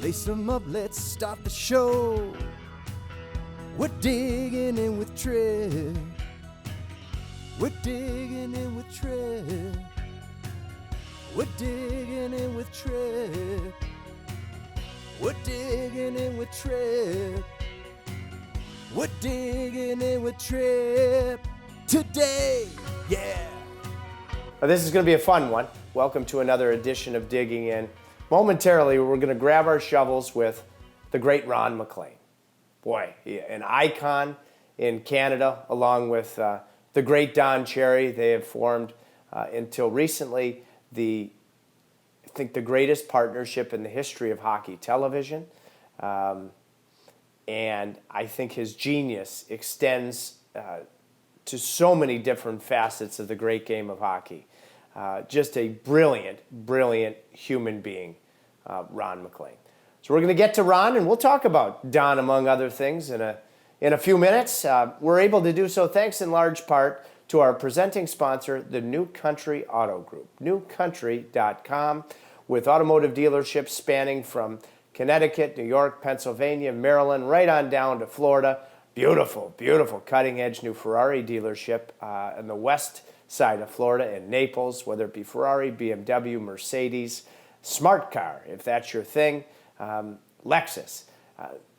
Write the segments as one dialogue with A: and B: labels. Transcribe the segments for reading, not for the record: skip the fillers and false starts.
A: Lace 'em up, let's start the show. We're digging in with Trip. We're digging in with Trip. We're digging in with Trip. We're digging in with Trip. We're digging in with Trip today, yeah.
B: Now, this is going to be a fun one. Welcome to another edition of Digging In. Momentarily, we're going to grab our shovels with the great Ron MacLean. Boy, an icon in Canada, along with the great Don Cherry. They have formed, until recently, I think the greatest partnership in the history of hockey television. And I think his genius extends to so many different facets of the great game of hockey. Just a brilliant, brilliant human being, Ron MacLean. So we're going to get to Ron, and we'll talk about Don, among other things, in a few minutes. We're able to do so thanks in large part to our presenting sponsor, the New Country Auto Group, newcountry.com, with automotive dealerships spanning from Connecticut, New York, Pennsylvania, Maryland, right on down to Florida. Beautiful, beautiful cutting-edge new Ferrari dealership on the west side of Florida in Naples, whether it be Ferrari, BMW, Mercedes, Smart Car, if that's your thing, Lexus.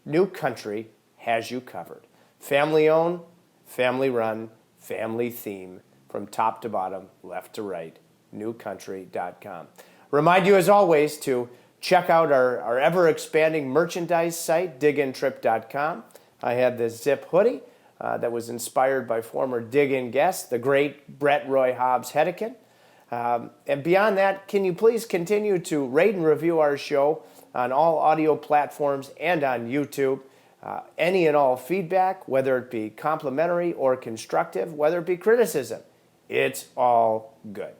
B: New Country has you covered. Family-owned, family-run, family theme, from top to bottom, left to right, newcountry.com. Remind you, as always, to check out our ever-expanding merchandise site, digintrip.com. I had this zip hoodie that was inspired by former Dig In guest, the great Brett Roy Hobbs Hedekin. And beyond that, can you please continue to rate and review our show on all audio platforms and on YouTube? Any and all feedback, whether it be complimentary or constructive, whether it be criticism, it's all good.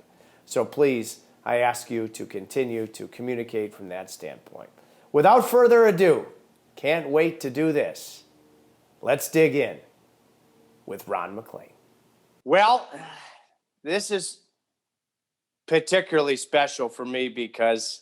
B: So please, I ask you to continue to communicate from that standpoint. Without further ado, can't wait to do this. Let's dig in with Ron MacLean. Well, this is particularly special for me because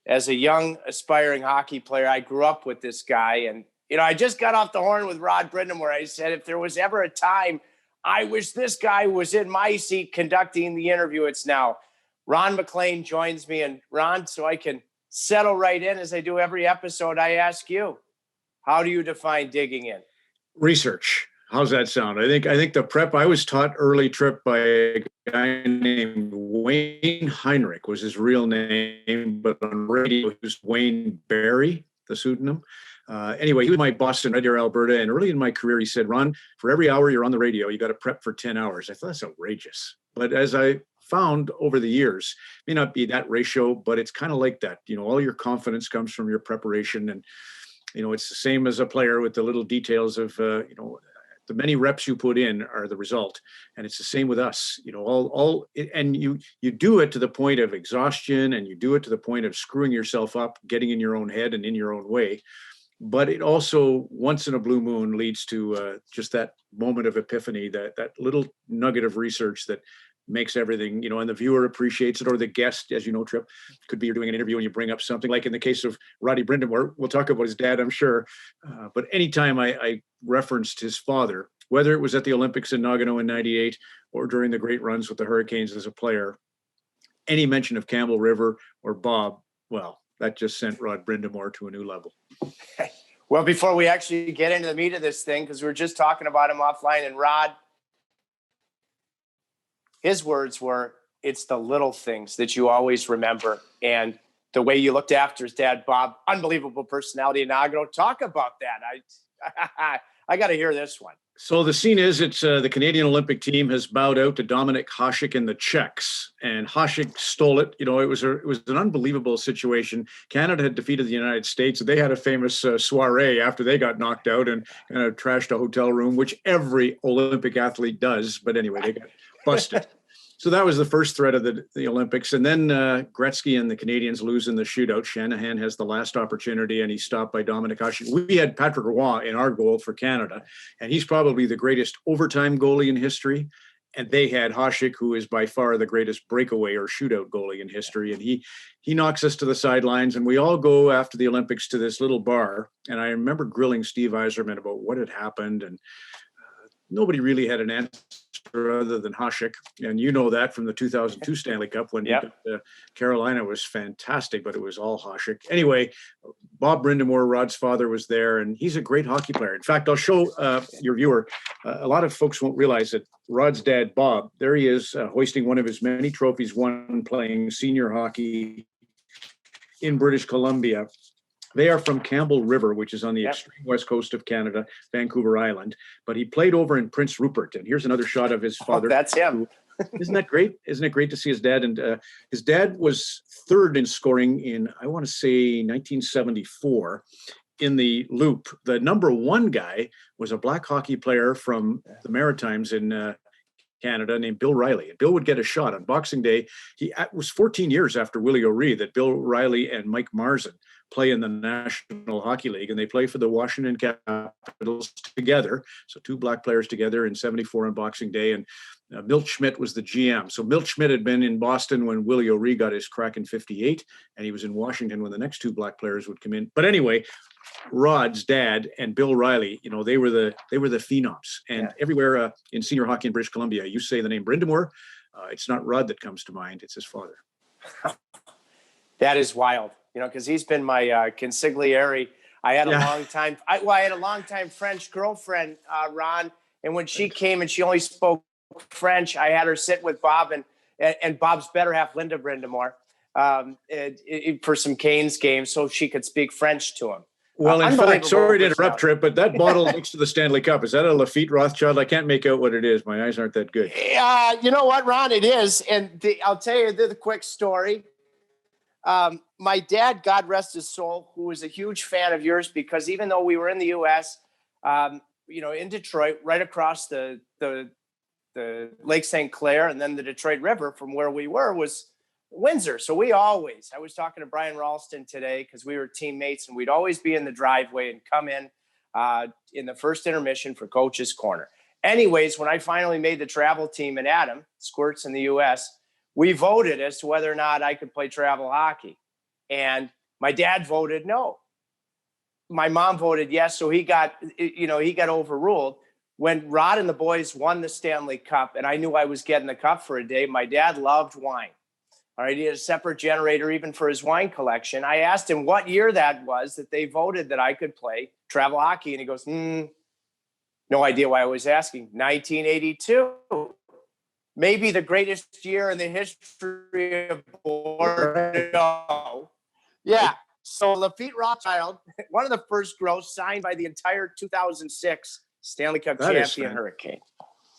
B: as a young aspiring hockey player, I grew up with this guy. And, I just got off the horn with Rod Brind'Amour where I said, if there was ever a time I wish this guy was in my seat conducting the interview, it's now. Ron MacLean joins me. And Ron, so I can settle right in as I do every episode, I ask you, how do you define digging in?
C: Research. How's that sound? I think the prep, I was taught early, Trip, by a guy named Wayne Heinrich was his real name, but on radio he was Wayne Barry, the pseudonym. Anyway, he was my boss in Red Deer, Alberta, and early in my career he said, Ron, for every hour you're on the radio, you got to prep for 10 hours. I thought that's outrageous. But as I found over the years, it may not be that ratio, but it's kind of like that. All your confidence comes from your preparation, and it's the same as a player with the little details of, the many reps you put in are the result. And it's the same with us, and you do it to the point of exhaustion, and you do it to the point of screwing yourself up, getting in your own head and in your own way. But it also, once in a blue moon, leads to just that moment of epiphany, that little nugget of research that makes everything, and the viewer appreciates it, or the guest, as you know, Trip, could be you're doing an interview and you bring up something like in the case of Roddy Brind'Amour. We'll talk about his dad, I'm sure. But anytime I referenced his father, whether it was at the Olympics in Nagano in 98 or during the great runs with the Hurricanes as a player, any mention of Campbell River or Bob, well, that just sent Rod Brind'Amour to a new level.
B: Well, before we actually get into the meat of this thing, because we were just talking about him offline, and Rod, his words were, it's the little things that you always remember. And the way you looked after his dad, Bob, unbelievable personality in Nagano. Talk about that. I got to hear this one.
C: So the scene is, it's the Canadian Olympic team has bowed out to Dominik Hasek and the Czechs, and Hasek stole it. It was an unbelievable situation. Canada had defeated the United States. They had a famous soiree after they got knocked out and kind of trashed a hotel room, which every Olympic athlete does. But anyway, they got busted. So that was the first threat of the Olympics. And then Gretzky and the Canadians lose in the shootout. Shanahan has the last opportunity, and he's stopped by Dominik Hasek. We had Patrick Roy in our goal for Canada, and he's probably the greatest overtime goalie in history and they had Hasek, who is by far the greatest breakaway or shootout goalie in history. And he knocks us to the sidelines, and we all go after the Olympics to this little bar. And I remember grilling Steve Yzerman about what had happened, and nobody really had an answer other than Hasek. And you know that from the 2002 Stanley Cup when Carolina was fantastic, but it was all Hasek. Anyway, Bob Brindamore, Rod's father, was there, and he's a great hockey player. In fact, I'll show your viewer, a lot of folks won't realize that Rod's dad, Bob, there he is, hoisting one of his many trophies won playing senior hockey in British Columbia. They are from Campbell River, which is on the extreme west coast of Canada, Vancouver Island. But he played over in Prince Rupert. And here's another shot of his father.
B: Oh, that's him.
C: Isn't that great? Isn't it great to see his dad? And his dad was third in scoring in, I want to say, 1974 in the Loop. The number one guy was a black hockey player from the Maritimes in Canada named Bill Riley. And Bill would get a shot on Boxing Day. It was 14 years after Willie O'Ree that Bill Riley and Mike Marzin play in the National Hockey League, and they play for the Washington Capitals together. So two black players together in 74 on Boxing Day. And Milt Schmidt was the GM. So Milt Schmidt had been in Boston when Willie O'Ree got his crack in 58, and he was in Washington when the next two black players would come in. But anyway, Rod's dad and Bill Riley, they were the phenoms. And everywhere in senior hockey in British Columbia, you say the name Brindamore, it's not Rod that comes to mind, it's his father.
B: That is wild, because he's been my consigliere. I had a long time French girlfriend, Ron, and when she came and she only spoke French, I had her sit with Bob and Bob's better half, Linda Brindamore, for some Canes games so she could speak French to him.
C: Well, in fact, sorry to interrupt, Trip, but that bottle next to the Stanley Cup, is that a Lafitte Rothschild? I can't make out what it is. My eyes aren't that good.
B: You know what, Ron? It is. And I'll tell you the quick story. My dad, God rest his soul, who was a huge fan of yours, because even though we were in the U.S., in Detroit, right across the Lake St. Clair and then the Detroit River from where we were was Windsor. So I was talking to Brian Ralston today because we were teammates, and we'd always be in the driveway and come in the first intermission for Coach's Corner. Anyways, when I finally made the travel team in Adam, Squirts in the U.S., we voted as to whether or not I could play travel hockey. And my dad voted no. My mom voted yes. So he got overruled. When Rod and the boys won the Stanley Cup, and I knew I was getting the cup for a day, my dad loved wine. All right, he had a separate generator even for his wine collection. I asked him what year that was that they voted that I could play travel hockey. And he goes, no idea why I was asking. 1982. Maybe the greatest year in the history of Bordeaux. Yeah. So Lafitte Rothschild, one of the first girls signed by the entire 2006 Stanley Cup champion Hurricane.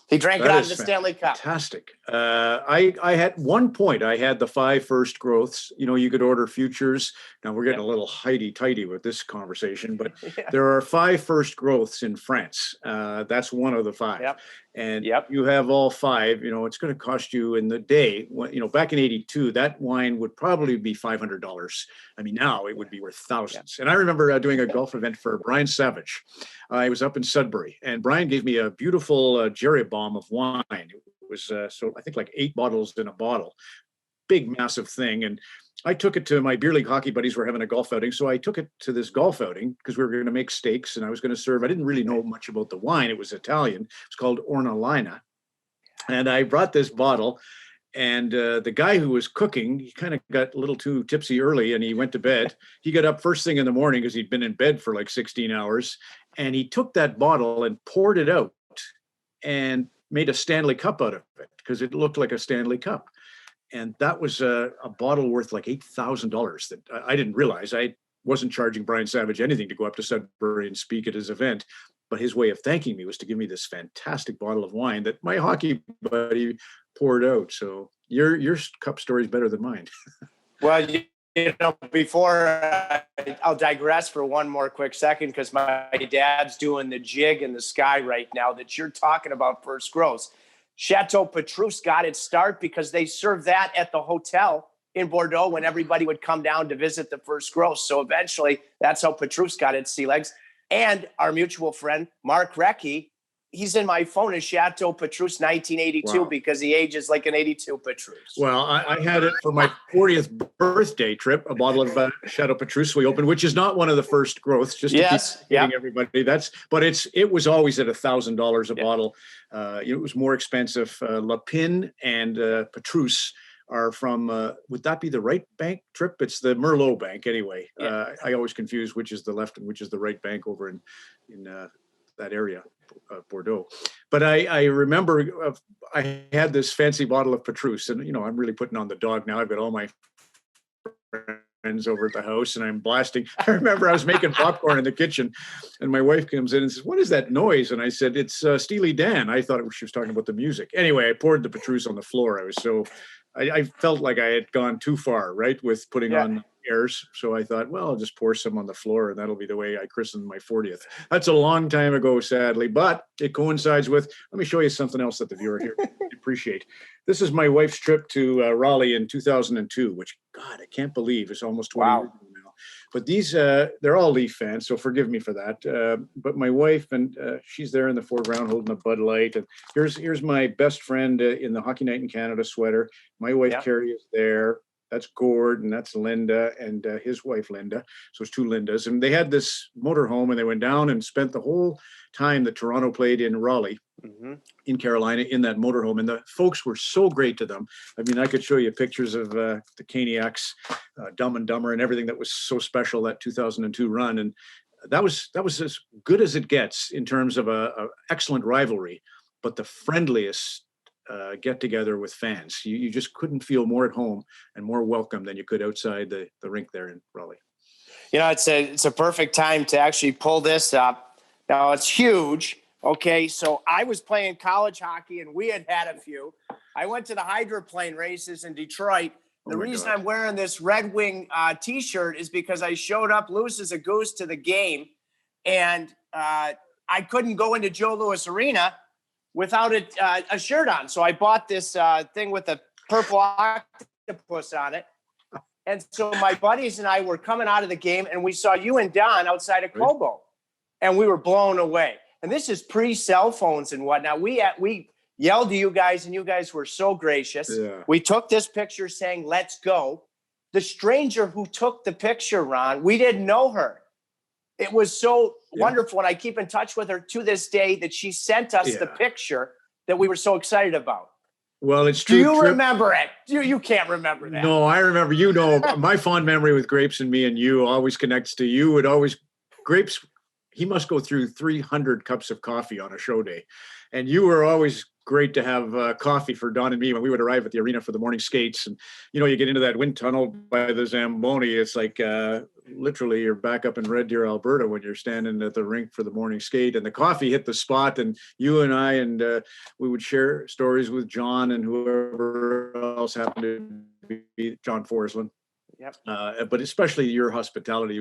B: He drank it out of the Stanley Cup.
C: Fantastic. I had one point. I had the 5 first growths. You could order futures. Now we're getting a little tighty with this conversation, but there are 5 first growths in France. That's one of the 5.
B: Yep.
C: And you have all 5. It's going to cost you in the day. Back in '82, that wine would probably be $500. I mean, now it would be worth thousands. And I remember doing a golf event for Brian Savage. I was up in Sudbury, and Brian gave me a beautiful Jerry bomb of wine. It was I think like 8 bottles in a bottle, big massive thing. And I took it to my beer league hockey buddies were having a golf outing, so I took it to this golf outing because we were going to make steaks and I was going to serve. I didn't really know much about the wine. It was Italian. It's called Ornalina, and I brought this bottle. And the guy who was cooking, he kind of got a little too tipsy early and he went to bed. He got up first thing in the morning because he'd been in bed for like 16 hours. And he took that bottle and poured it out and made a Stanley Cup out of it because it looked like a Stanley Cup. And that was a bottle worth like $8,000 that I didn't realize. I wasn't charging Brian Savage anything to go up to Sudbury and speak at his event. But his way of thanking me was to give me this fantastic bottle of wine that my hockey buddy poured out. So your cup story is better than mine.
B: Well, before I'll digress for one more quick second, because my dad's doing the jig in the sky right now that you're talking about first growths. Chateau Petrus got its start because they served that at the hotel in Bordeaux when everybody would come down to visit the first growth. So eventually that's how Petrus got its sea legs. And our mutual friend, Mark Recchi, he's in my phone as Chateau Petrus 1982
C: Wow.
B: because he ages like an 82 Petrus.
C: Well, I had it for my 40th birthday trip, a bottle of Chateau Petrus we opened, which is not one of the first growths, just to keep getting everybody. It was always at $1,000 a bottle. It was more expensive. Lapin and Petrus are from, would that be the right bank, Trip? It's the Merlot Bank anyway. I always confuse which is the left and which is the right bank over in that area, Bordeaux. But I remember I had this fancy bottle of Petrus, and I'm really putting on the dog now. I've got all my friends over at the house and I'm blasting. I remember I was making popcorn in the kitchen and my wife comes in and says, "What is that noise?" And I said, "It's Steely Dan." I thought she was talking about the music. Anyway, I poured the Petrus on the floor. I felt like I had gone too far, right, with putting on airs. So I thought, well, I'll just pour some on the floor and that'll be the way I christened my 40th. That's a long time ago, sadly, but it coincides with, let me show you something else that the viewer here appreciate. This is my wife's trip to Raleigh in 2002, which, God, I can't believe it's almost 20 years ago now. But these, they're all Leaf fans, so forgive me for that. But my wife, and she's there in the foreground holding a Bud Light. And here's my best friend in the Hockey Night in Canada sweater. My wife, Carrie, is there. That's Gord, and that's Linda, and his wife, Linda. So it's two Lindas. And they had this motorhome, and they went down and spent the whole time that Toronto played in Raleigh, in Carolina, in that motorhome. And the folks were so great to them. I mean, I could show you pictures of the Caniacs, Dumb and Dumber, and everything that was so special, that 2002 run. And that was as good as it gets in terms of a excellent rivalry, but the friendliest get together with fans. You just couldn't feel more at home and more welcome than you could outside the rink there in Raleigh.
B: It's a perfect time to actually pull this up. Now it's huge. Okay, so I was playing college hockey and we had a few. I went to the hydroplane races in Detroit. The reason I'm wearing this Red Wing t-shirt is because I showed up loose as a goose to the game, and I couldn't go into Joe Louis Arena without a shirt on. So I bought this thing with a purple octopus on it. And so my buddies and I were coming out of the game and we saw you and Don outside of Cobo, and we were blown away. And this is pre-cell phones and whatnot. We yelled to you guys and you guys were so gracious. Yeah. We took this picture saying, "Let's go." The stranger who took the picture, Ron, we didn't know her. It was so wonderful, and I keep in touch with her to this day, that she sent us the picture that we were so excited about.
C: Well, it's true.
B: Do you remember it? You can't remember that.
C: No, I remember. My fond memory with Grapes and me and you always connects to you. Grapes, he must go through 300 cups of coffee on a show day. And you were always great to have coffee for Don and me when we would arrive at the arena for the morning skates. And, you get into that wind tunnel by the Zamboni. It's like literally you're back up in Red Deer, Alberta, when you're standing at the rink for the morning skate. And the coffee hit the spot. And you and I, we would share stories with John and whoever else happened to be, John Forsland.
B: Yep.
C: But especially your hospitality.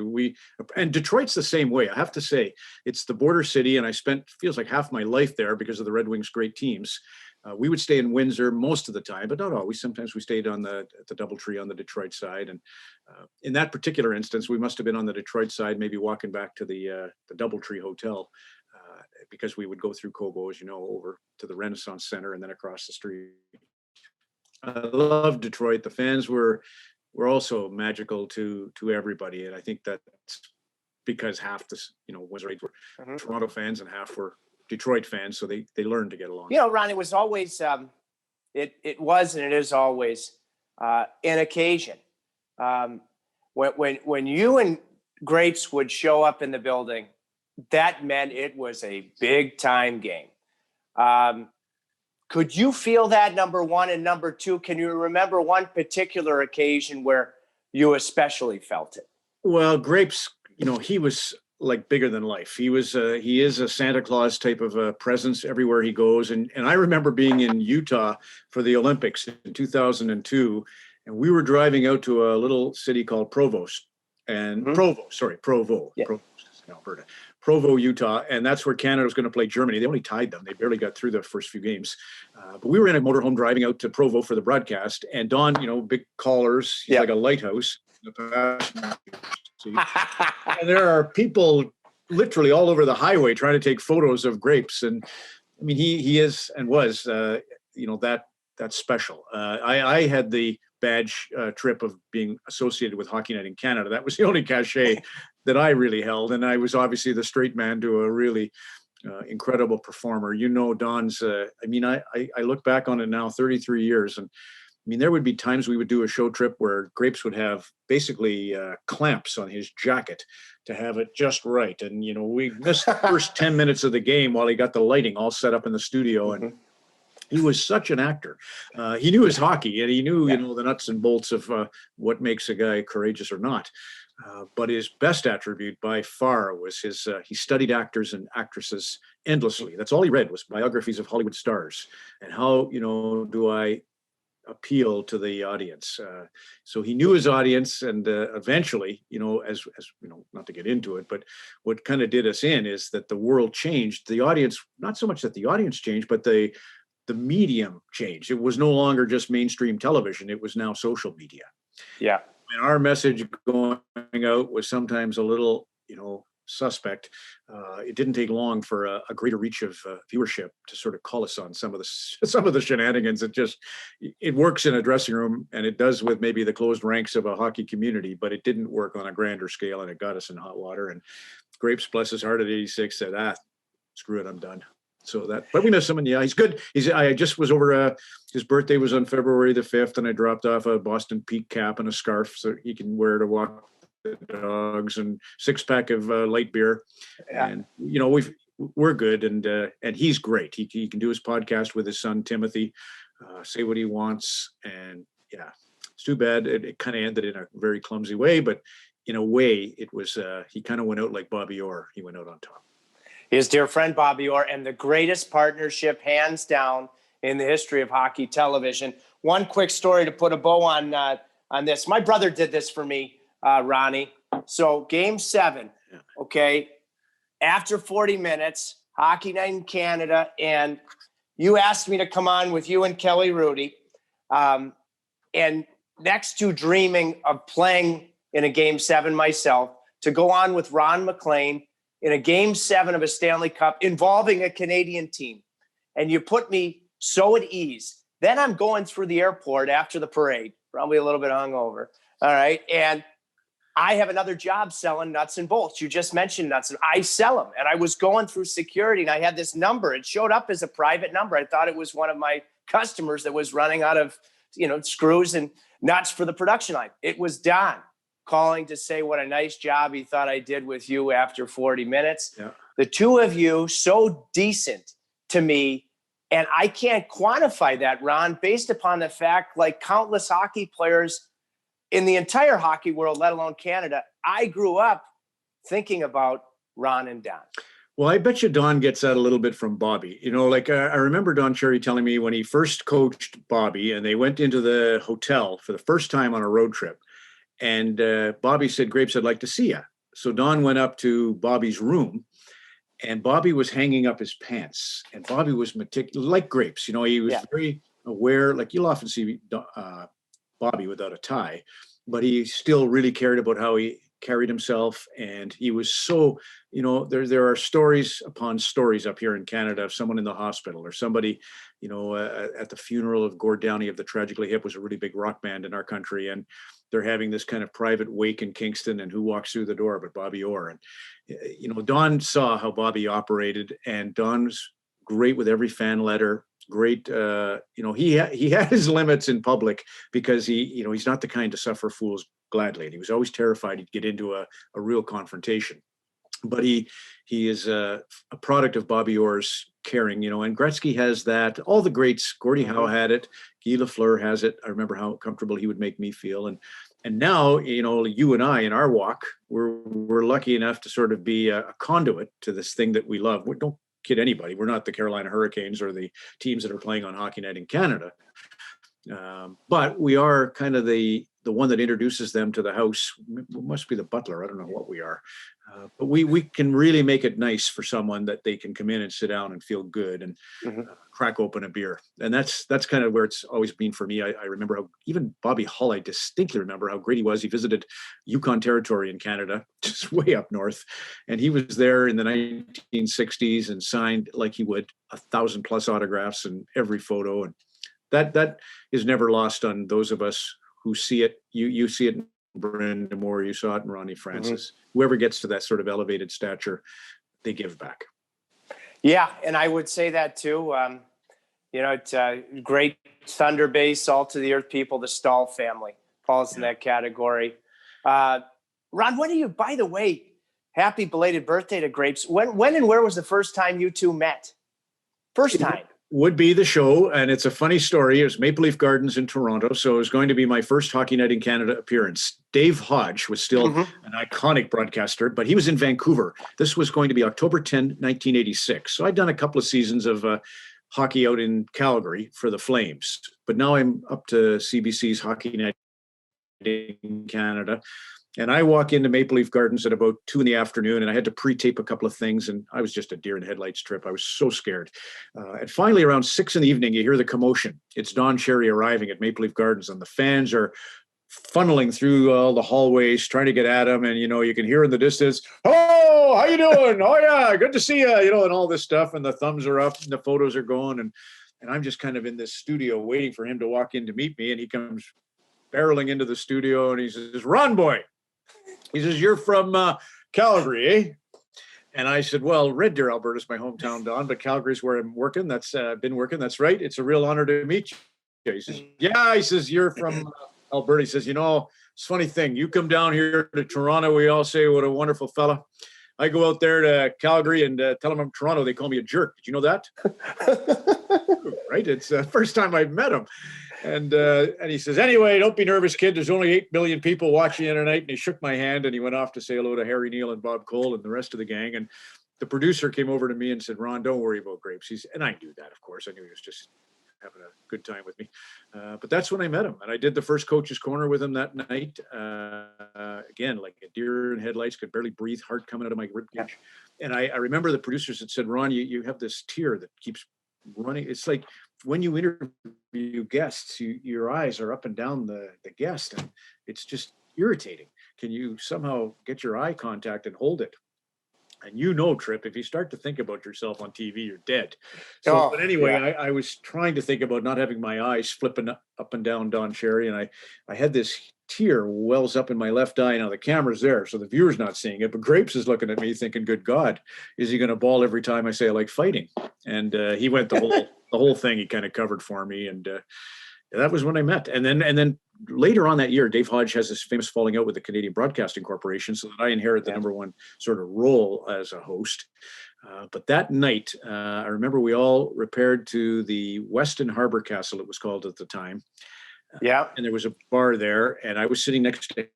C: And Detroit's the same way. I have to say, it's the border city, and I spent feels like half my life there because of the Red Wings' great teams. We would stay in Windsor most of the time, but not always. Sometimes we stayed at the DoubleTree on the Detroit side. And in that particular instance, we must have been on the Detroit side, maybe walking back to the DoubleTree Hotel, because we would go through Cobo, as you know, over to the Renaissance Center and then across the street. I love Detroit. The fans were also magical to everybody, and I think that's because half this was right were Toronto fans and half were Detroit fans, so they learned to get along.
B: Ron, it was always it was and it is always an occasion. When you and Grapes would show up in the building, that meant it was a big time game. Could you feel that, number one? And number two, can you remember one particular occasion where you especially felt it?
C: Well, Grapes, he was like bigger than life. He is a Santa Claus type of a presence everywhere he goes. And I remember being in Utah for the Olympics in 2002, and we were driving out to a little city called Provo, Alberta. Provo, Utah, and that's where Canada was going to play Germany. They only tied them. They barely got through the first few games. But we were in a motorhome driving out to Provo for the broadcast, and Don, big collars, he's like a lighthouse. And there are people literally all over the highway trying to take photos of Grapes. And I mean, he is and was, that's special. I had the badge trip of being associated with Hockey Night in Canada. That was the only cachet that I really held. And I was obviously the straight man to a really incredible performer. Don's, I look back on it now, 33 years. And I mean, there would be times we would do a show trip where Grapes would have basically clamps on his jacket to have it just right. And, we missed the first 10 minutes of the game while he got the lighting all set up in the studio. And he was such an actor. He knew his hockey, and he knew, the nuts and bolts of what makes a guy courageous or not. But his best attribute by far was he studied actors and actresses endlessly. That's all he read was biographies of Hollywood stars. And how, do I appeal to the audience? So he knew his audience, and eventually, as not to get into it, but what kind of did us in is that the world changed. The audience, not so much that the audience changed, but the medium changed. It was no longer just mainstream television. It was now social media.
B: Yeah.
C: And our message going out was sometimes a little, suspect. It didn't take long for a greater reach of viewership to sort of call us on some of the shenanigans. It works in a dressing room, and it does with maybe the closed ranks of a hockey community, but it didn't work on a grander scale, and it got us in hot water. And Grapes, bless his heart, at 86 said, screw it, I'm done. But we miss him, and he's good. I just was over, his birthday was on February the 5th, and I dropped off a Boston Peak cap and a scarf so he can wear to walk the dogs, and 6-pack of light beer. Yeah. And, we're good, and he's great. He can do his podcast with his son, Timothy, say what he wants. And yeah, it's too bad. It kind of ended in a very clumsy way, but in a way it was, he kind of went out like Bobby Orr. He went out on top.
B: His dear friend Bobby Orr, and the greatest partnership, hands down, in the history of hockey television. One quick story to put a bow on this. My brother did this for me, Ronnie. So Game 7, okay, after 40 minutes, Hockey Night in Canada, and you asked me to come on with you and Kelly Rudy, and next to dreaming of playing in a Game 7 myself, to go on with Ron MacLean in a Game 7 of a Stanley Cup involving a Canadian team. And you put me so at ease. Then I'm going through the airport after the parade, probably a little bit hungover. All right. And I have another job selling nuts and bolts. You just mentioned nuts, and I sell them. And I was going through security, and I had this number. It showed up as a private number. I thought it was one of my customers that was running out of, screws and nuts for the production line. It was Don calling to say what a nice job he thought I did with you after 40 minutes. Yeah. The two of you, so decent to me. And I can't quantify that, Ron, based upon the fact, like countless hockey players in the entire hockey world, let alone Canada, I grew up thinking about Ron and Don.
C: Well, I bet you Don gets that a little bit from Bobby. I remember Don Cherry telling me when he first coached Bobby, and they went into the hotel for the first time on a road trip. And Bobby said, "Grapes, I'd like to see you." So Don went up to Bobby's room, and Bobby was hanging up his pants. And Bobby was meticulous, like Grapes. He was very aware. Like, you'll often see Bobby without a tie, but he still really cared about how he carried himself. And he was so, there are stories upon stories up here in Canada of someone in the hospital, or somebody, at the funeral of Gord Downey of the Tragically Hip, was a really big rock band in our country. And they're having this kind of private wake in Kingston, and who walks through the door but Bobby Orr. And, Don saw how Bobby operated, and Don's great with every fan letter. Great. He had his limits in public, because he's not the kind to suffer fools gladly. And he was always terrified he'd get into a real confrontation. But he is a product of Bobby Orr's caring, and Gretzky has that. All the greats, Gordie Howe had it. Guy Lafleur has it. I remember how comfortable he would make me feel. And now, you and I, in our walk, we're lucky enough to sort of be a conduit to this thing that we love. We don't kid anybody. We're not the Carolina Hurricanes or the teams that are playing on Hockey Night in Canada. But we are kind of the the one that introduces them to the house. Must be the butler. I don't know what we are. But we can really make it nice for someone that they can come in and sit down and feel good and crack open a beer. And that's kind of where it's always been for me. I remember how even Bobby Hull, I distinctly remember how great he was. He visited Yukon Territory in Canada, just way up north. And he was there in the 1960s and signed like he would 1,000+ autographs and every photo. And that is never lost on those of us who see it. You see it in Brenda Moore, you saw it in Ronnie Francis. Whoever gets to that sort of elevated stature, they give back. Yeah,
B: and I would say that too. It's a great Thunder Bay, salt to the earth people. The Stahl family falls in that category. Ron, when are you? By the way, happy belated birthday to Grapes. When and where was the first time you two met? First time.
C: Would be the show, and it's a funny story. It was Maple Leaf Gardens in Toronto, so it was going to be my first Hockey Night in Canada appearance. Dave Hodge was still an iconic broadcaster, but he was in Vancouver. This was going to be October 10, 1986. So I'd done a couple of seasons of hockey out in Calgary for the Flames, but now I'm up to CBC's Hockey Night in Canada. And I walk into Maple Leaf Gardens at about 2 p.m, and I had to pre-tape a couple of things, and I was just a deer in headlights trip. I was so scared. And finally, around 6 p.m, you hear the commotion. It's Don Cherry arriving at Maple Leaf Gardens, and the fans are funneling through all the hallways, trying to get at him. And, you can hear in the distance, "Oh, how you doing? Oh, yeah, good to see you," and all this stuff. And the thumbs are up and the photos are going. And I'm just kind of in this studio waiting for him to walk in to meet me. And he comes barreling into the studio and he says, "Ron boy." He says, "You're from Calgary, eh?" And I said, "Well, Red Deer, Alberta is my hometown, Don, but Calgary's where I'm working. That's been working. That's right. It's a real honor to meet you." He says, "Yeah." He says, "You're from Alberta." He says, "It's a funny thing. You come down here to Toronto, we all say what a wonderful fella. I go out there to Calgary and tell them I'm Toronto. They call me a jerk. Did you know that?" Right? It's the first time I've met him. And he says, "Anyway, don't be nervous, kid. There's only 8 million people watching you tonight." And he shook my hand and he went off to say hello to Harry Neal and Bob Cole and the rest of the gang. And the producer came over to me and said, "Ron, don't worry about Grapes." And I knew that, of course. I knew he was just having a good time with me. But that's when I met him. And I did the first Coach's Corner with him that night. Again, like a deer in headlights, could barely breathe, heart coming out of my ribcage. And I remember the producers had said, "Ron, you have this tear that keeps running." It's like when you interview guests, your eyes are up and down the guest, and it's just irritating. Can you somehow get your eye contact and hold it? And Trip, if you start to think about yourself on TV, you're dead. So, but anyway, I was trying to think about not having my eyes flipping up and down Don Cherry, and I had this tear wells up in my left eye. Now the camera's there, so the viewer's not seeing it, but Grapes is looking at me thinking, "Good God, is he going to bawl every time I say I like fighting?" And he went the whole thing. He kind of covered for me, and that was when I met. And then later on that year, Dave Hodge has this famous falling out with the Canadian Broadcasting Corporation, so that I inherit the number one sort of role as a host. But that night, I remember we all repaired to the Weston Harbor Castle, it was called at the time. And there was a bar there, and I was sitting next to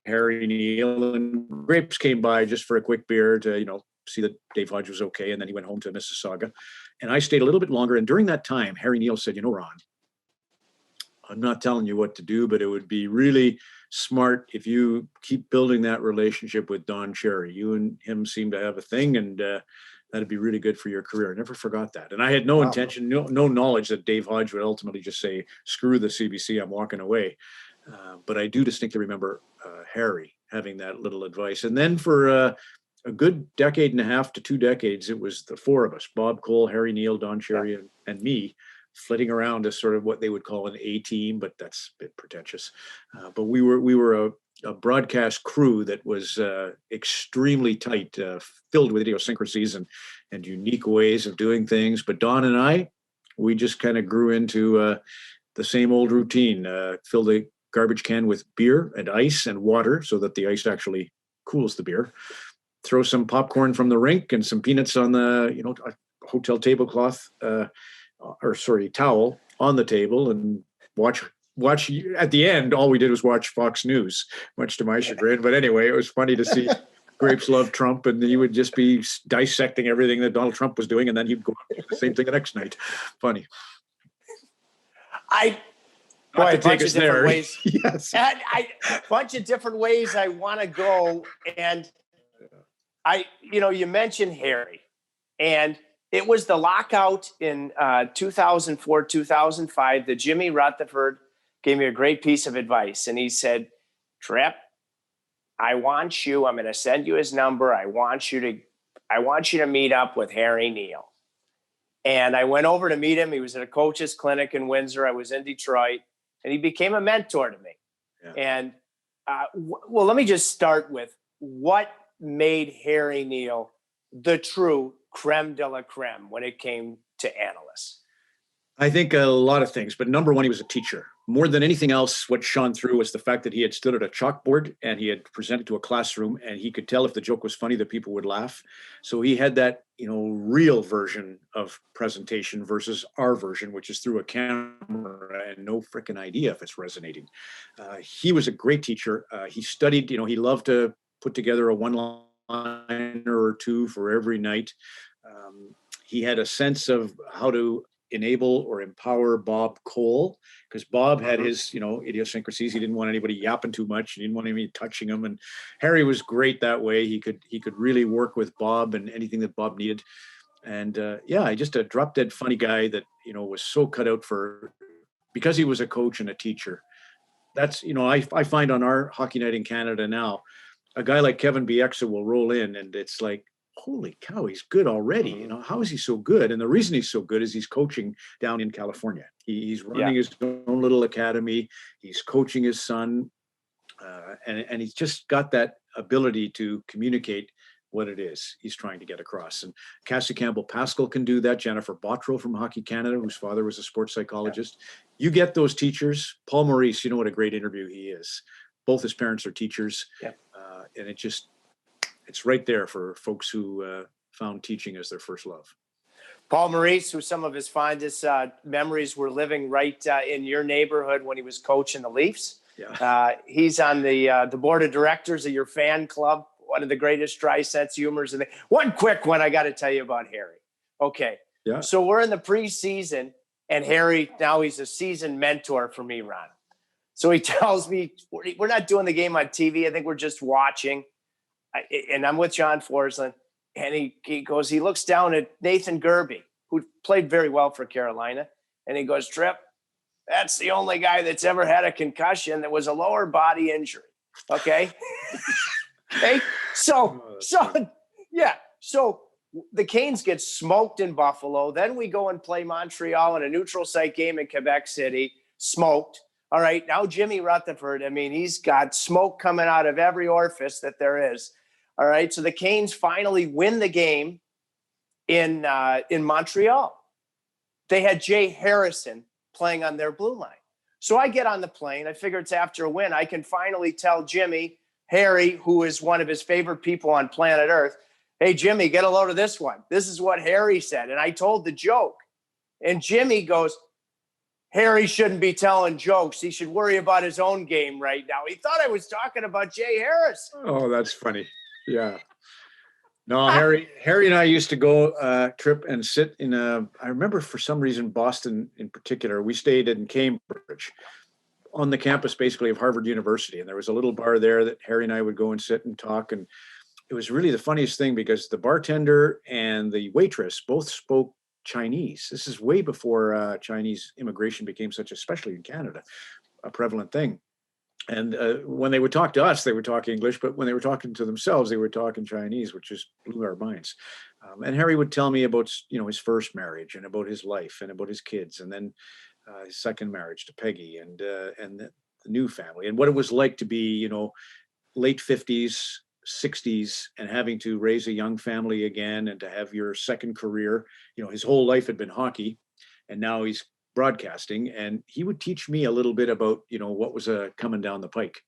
C: Harry Neal, and Grapes came by just for a quick beer to, see that Dave Hodge was okay. And then he went home to Mississauga, and I stayed a little bit longer. And during that time, Harry Neal said, "Ron, I'm not telling you what to do, but it would be really smart if you keep building that relationship with Don Cherry. You and him seem to have a thing, and that'd be really good for your career." I never forgot that. And I had no intention, no knowledge that Dave Hodge would ultimately just say, "Screw the CBC, I'm walking away." But I do distinctly remember Harry having that little advice. And then for a good decade and a half to 2 decades, it was the four of us, Bob Cole, Harry Neal, Don Cherry, and me, flitting around as sort of what they would call an A team, but that's a bit pretentious. But we were a broadcast crew that was extremely tight, filled with idiosyncrasies and unique ways of doing things. But Don and we just kind of grew into the same old routine, fill the garbage can with beer and ice and water so that the ice actually cools the beer, throw some popcorn from the rink and some peanuts on the, a hotel tablecloth, towel on the table, and watch. At the end, all we did was watch Fox News, much to my chagrin. But anyway, it was funny to see Grapes love Trump, and he would just be dissecting everything that Donald Trump was doing, and then he'd go do the same thing the next night. Funny.
B: Boy,
C: Not
B: a
C: to
B: bunch
C: take us
B: of different
C: there.
B: ways.
C: Yes.
B: And a bunch of different ways I want to go. And you mentioned Harry, and it was the lockout in 2004, 2005 that Jimmy Rutherford gave me a great piece of advice. And he said, Trip, I'm going to send you his number. I want you to meet up with Harry Neal. And I went over to meet him. He was at a coach's clinic in Windsor. I was in Detroit, and he became a mentor to me. Yeah. And well, let me just start with what made Harry Neal the true creme de la creme when it came to analysts.
C: I think a lot of things, but number one, he was a teacher. More than anything else, what shone through was the fact that he had stood at a chalkboard and he had presented to a classroom, and he could tell if the joke was funny that people would laugh. So he had that, real version of presentation versus our version, which is through a camera and no freaking idea if it's resonating. He was a great teacher. He studied, he loved to put together a one-liner or two for every night. He had a sense of how to enable or empower Bob Cole, because Bob had his, idiosyncrasies. He didn't want anybody yapping too much. He didn't want anybody touching him. And Harry was great that way. He could really work with Bob and anything that Bob needed. And just a drop dead funny guy that, was so cut out because he was a coach and a teacher. That's, I find on our Hockey Night in Canada now, a guy like Kevin Bieksa will roll in and it's like, holy cow, he's good already. How is he so good? And the reason he's so good is he's coaching down in California. He's running his own little academy. He's coaching his son. And he's just got that ability to communicate what it is he's trying to get across. And Cassie Campbell-Pascal can do that. Jennifer Bottrell from Hockey Canada, whose father was a sports psychologist. You get those teachers. Paul Maurice, what a great interview he is. Both his parents are teachers. And it's right there for folks who found teaching as their first love.
B: Paul Maurice, who some of his fondest memories were living right in your neighborhood when he was coaching the Leafs. Yeah. He's on the board of directors of your fan club, one of the greatest dry sense humors. One quick one I got to tell you about Harry. Okay. Yeah. So we're in the preseason, and Harry, now he's a seasoned mentor for me, Ron. So he tells me, we're not doing the game on TV. I think we're just watching. And I'm with John Forsland, and he looks down at Nathan Gerbe, who played very well for Carolina, and he goes, Trip, that's the only guy that's ever had a concussion that was a lower body injury. Okay. Okay. So the Canes get smoked in Buffalo. Then we go and play Montreal in a neutral site game in Quebec City, smoked. All right. Now Jimmy Rutherford, he's got smoke coming out of every orifice that there is. All right, so the Canes finally win the game in Montreal. They had Jay Harrison playing on their blue line. So I get on the plane. I figure it's after a win. I can finally tell Harry, who is one of his favorite people on planet Earth, hey, Jimmy, get a load of this one. This is what Harry said. And I told the joke. And Jimmy goes, Harry shouldn't be telling jokes. He should worry about his own game right now. He thought I was talking about Jay Harrison.
C: Oh, that's funny. Yeah. No, Harry and I used to go trip and sit in I remember for some reason, Boston in particular, we stayed in Cambridge on the campus basically of Harvard University. And there was a little bar there that Harry and I would go and sit and talk. And it was really the funniest thing because the bartender and the waitress both spoke Chinese. This is way before Chinese immigration became such, especially in Canada, a prevalent thing. And when they would talk to us, they would talk English, but when they were talking to themselves, they were talking Chinese, which just blew our minds. And Harry would tell me about, his first marriage and about his life and about his kids, and then his second marriage to Peggy and the new family, and what it was like to be, late 50s, 60s, and having to raise a young family again and to have your second career. His whole life had been hockey, and now he's broadcasting, and he would teach me a little bit about what was coming down the pike.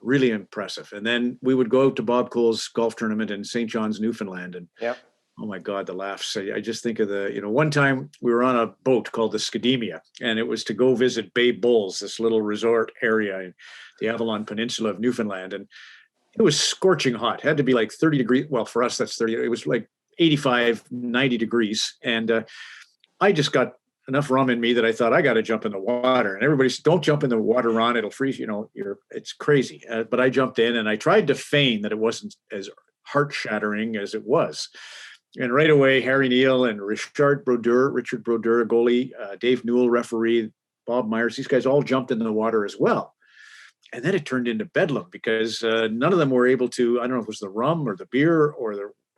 C: Really impressive. And then we would go out to Bob Cole's golf tournament in St. John's, Newfoundland, and oh my God, the laughs. I just think of one time we were on a boat called the Skidemia, and it was to go visit Bay Bulls, this little resort area in the Avalon Peninsula of Newfoundland, and it was scorching hot. It had to be like 30 degrees. Well, for us, that's 30. It was like 85, 90 degrees. And I just got enough rum in me that I thought I got to jump in the water. And everybody said, "Don't jump in the water, Ron. It'll freeze. It's crazy." But I jumped in and I tried to feign that it wasn't as heart shattering as it was. And right away, Harry Neal and Richard Brodeur, goalie, Dave Newell, referee, Bob Myers, these guys all jumped in the water as well. And then it turned into bedlam because none of them were able to, I don't know if it was the rum or the beer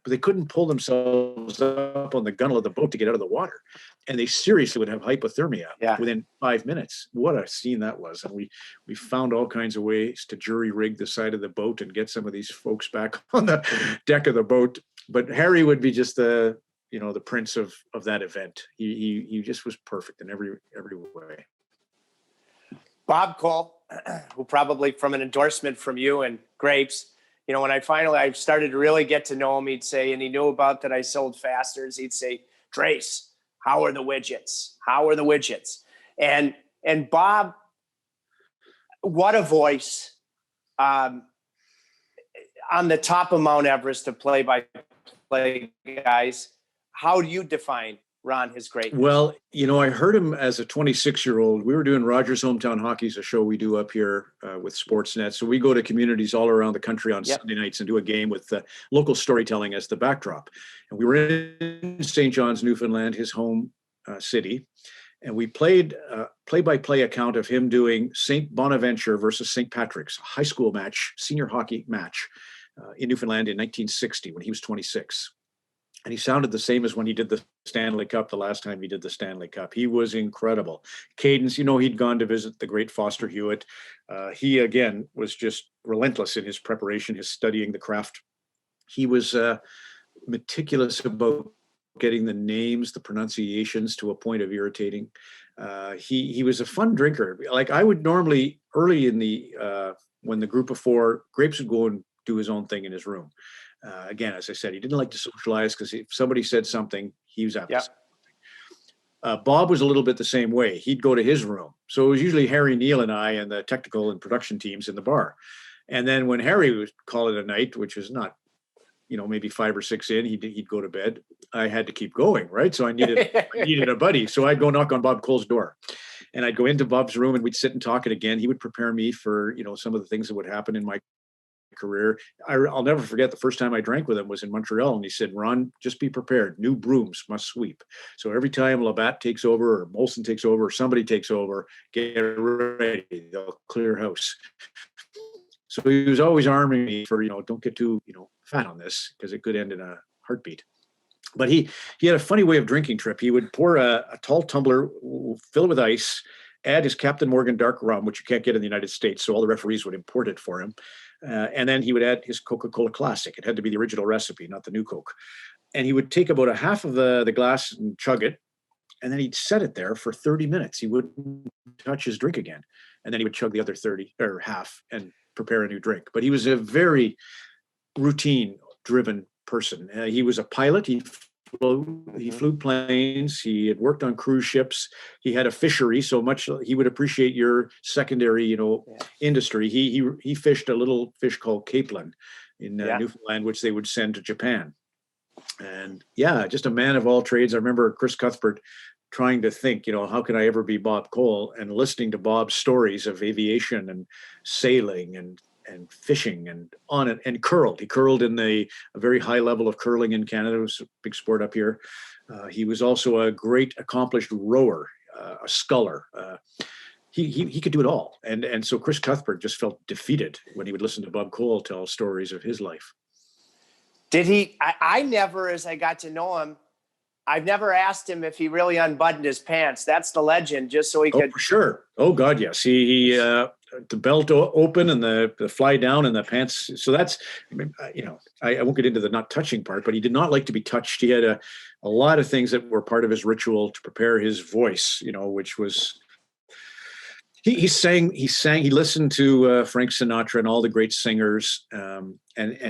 C: but they couldn't pull themselves up on the gunnel of the boat to get out of the water. And they seriously would have hypothermia within 5 minutes. What a scene that was. And we found all kinds of ways to jury rig the side of the boat and get some of these folks back on the deck of the boat. But Harry would be just the prince of that event. He just was perfect in every way.
B: Bob Cole, who probably from an endorsement from you and Grapes, when I started to really get to know him, he'd say, and he knew about that I sold fasteners, he'd say, "Trace, how are the widgets? How are the widgets?" And Bob, what a voice. On the top of Mount Everest of play-by-play guys, how do you define Ron, his greatness?
C: Well, I heard him as a 26-year-old. We were doing Rogers Hometown Hockey's a show we do up here with Sportsnet. So we go to communities all around the country on Sunday nights and do a game with local storytelling as the backdrop. And we were in St. John's, Newfoundland, his home city. And we played a play-by-play account of him doing St. Bonaventure versus St. Patrick's, a high school match, senior hockey match in Newfoundland in 1960 when he was 26. And he sounded the same as when he did the Stanley Cup the last time he did the Stanley Cup. He was incredible. Cadence, he'd gone to visit the great Foster Hewitt. He, again, was just relentless in his preparation, his studying the craft. He was meticulous about getting the names, the pronunciations to a point of irritating. He was a fun drinker. Like I would normally, early in when the group of four, Grapes would go and do his own thing in his room. Again, as I said, he didn't like to socialize because if somebody said something, he was after something. Bob was a little bit the same way. He'd go to his room. So it was usually Harry Neal and I and the technical and production teams in the bar. And then when Harry would call it a night, which was not, maybe 5 or 6 in, he'd go to bed. I had to keep going, right? So I needed a buddy. So I'd go knock on Bob Cole's door. And I'd go into Bob's room and we'd sit and talk. And again, he would prepare me for, some of the things that would happen in my career. I'll never forget the first time I drank with him was in Montreal, and he said, "Ron, just be prepared. New brooms must sweep. So every time Labatt takes over or Molson takes over or somebody takes over, get ready. They'll clear house." So he was always arming me for, don't get too, fat on this because it could end in a heartbeat. But he had a funny way of drinking, Trip. He would pour a tall tumbler, fill it with ice, add his Captain Morgan dark rum, which you can't get in the United States. So all the referees would import it for him. And then he would add his Coca-Cola Classic. It had to be the original recipe, not the new Coke. And he would take about a half of the glass and chug it. And then he'd set it there for 30 minutes. He wouldn't touch his drink again. And then he would chug the other 30 or half and prepare a new drink. But he was a very routine-driven person. He was a pilot. He flew planes. He had worked on cruise ships. He had a fishery, so much he would appreciate your secondary, industry. He fished a little fish called capelin in Newfoundland, which they would send to Japan. And just a man of all trades. I remember Chris Cuthbert trying to think, how can I ever be Bob Cole? And listening to Bob's stories of aviation and sailing and fishing and on it, and curled. He curled in a very high level of curling in Canada. It was a big sport up here. He was also a great accomplished rower, a sculler. He could do it all. And so Chris Cuthbert just felt defeated when he would listen to Bob Cole tell stories of his life.
B: Did he? I never, as I got to know him, I've never asked him if he really unbuttoned his pants. That's the legend, just so he could.
C: Oh, for sure. Oh, God, yes. He the belt open and the fly down and the pants. So that's, I won't get into the not touching part, but he did not like to be touched. He had a lot of things that were part of his ritual to prepare his voice, which was, he listened to Frank Sinatra and all the great singers. And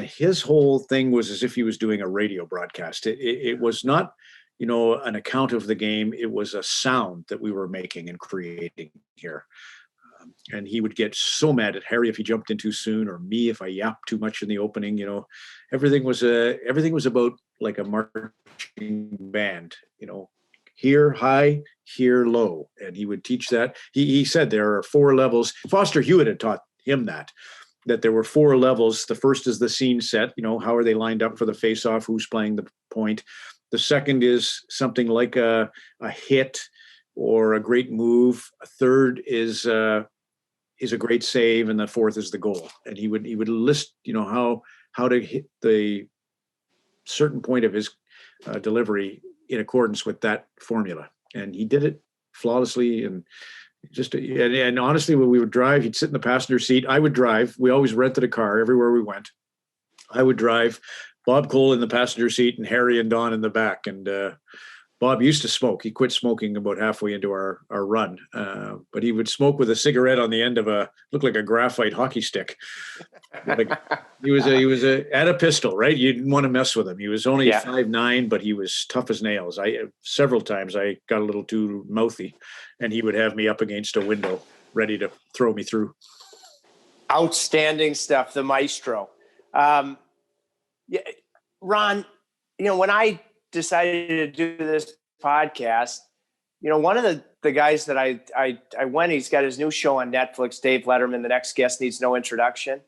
C: his whole thing was as if he was doing a radio broadcast. It was not, an account of the game. It was a sound that we were making and creating here. And he would get so mad at Harry if he jumped in too soon, or me if I yapped too much in the opening. Everything was about like a marching band. Here high, here low. And he would teach that. He said there are 4 levels. Foster Hewitt had taught him that there were 4 levels. The first is the scene set, how are they lined up for the face-off, who's playing the point. The second is something like a hit or a great move. A third is a great save, and the fourth is the goal. And he would list, how to hit the certain point of his delivery in accordance with that formula. And he did it flawlessly. And and honestly, when we would drive, he'd sit in the passenger seat. I would drive. We always rented a car everywhere we went. I would drive, Bob Cole in the passenger seat and Harry and Don in the back. And Bob used to smoke. He quit smoking about halfway into our run, but he would smoke with a cigarette on the end of looked like a graphite hockey stick. Like, he was at a pistol, right? You didn't want to mess with him. He was only 5'9", but he was tough as nails. Several times I got a little too mouthy, and he would have me up against a window, ready to throw me through.
B: Outstanding stuff, the maestro. Ron, when I decided to do this podcast, one of the guys that I went, he's got his new show on Netflix, Dave Letterman, The Next Guest Needs No Introduction.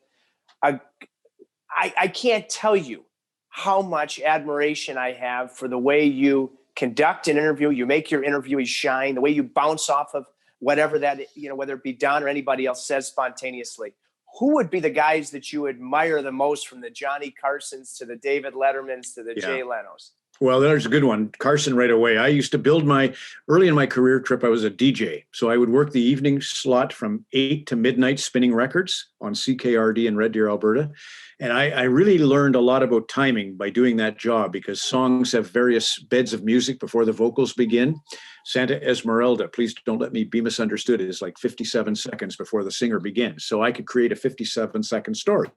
B: I can't tell you how much admiration I have for the way you conduct an interview. You make your interviewees shine, the way you bounce off of whatever that, whether it be Don or anybody else says spontaneously. Who would be the guys that you admire the most, from the Johnny Carsons to the David Lettermans to the Jay Lenos?
C: Well, there's a good one. Carson right away. I used to build early in my career trip, I was a DJ. So I would work the evening slot from 8 to midnight spinning records on CKRD in Red Deer, Alberta. And I really learned a lot about timing by doing that job, because songs have various beds of music before the vocals begin. Santa Esmeralda, Please Don't Let Me Be Misunderstood, is like 57 seconds before the singer begins. So I could create a 57-second story.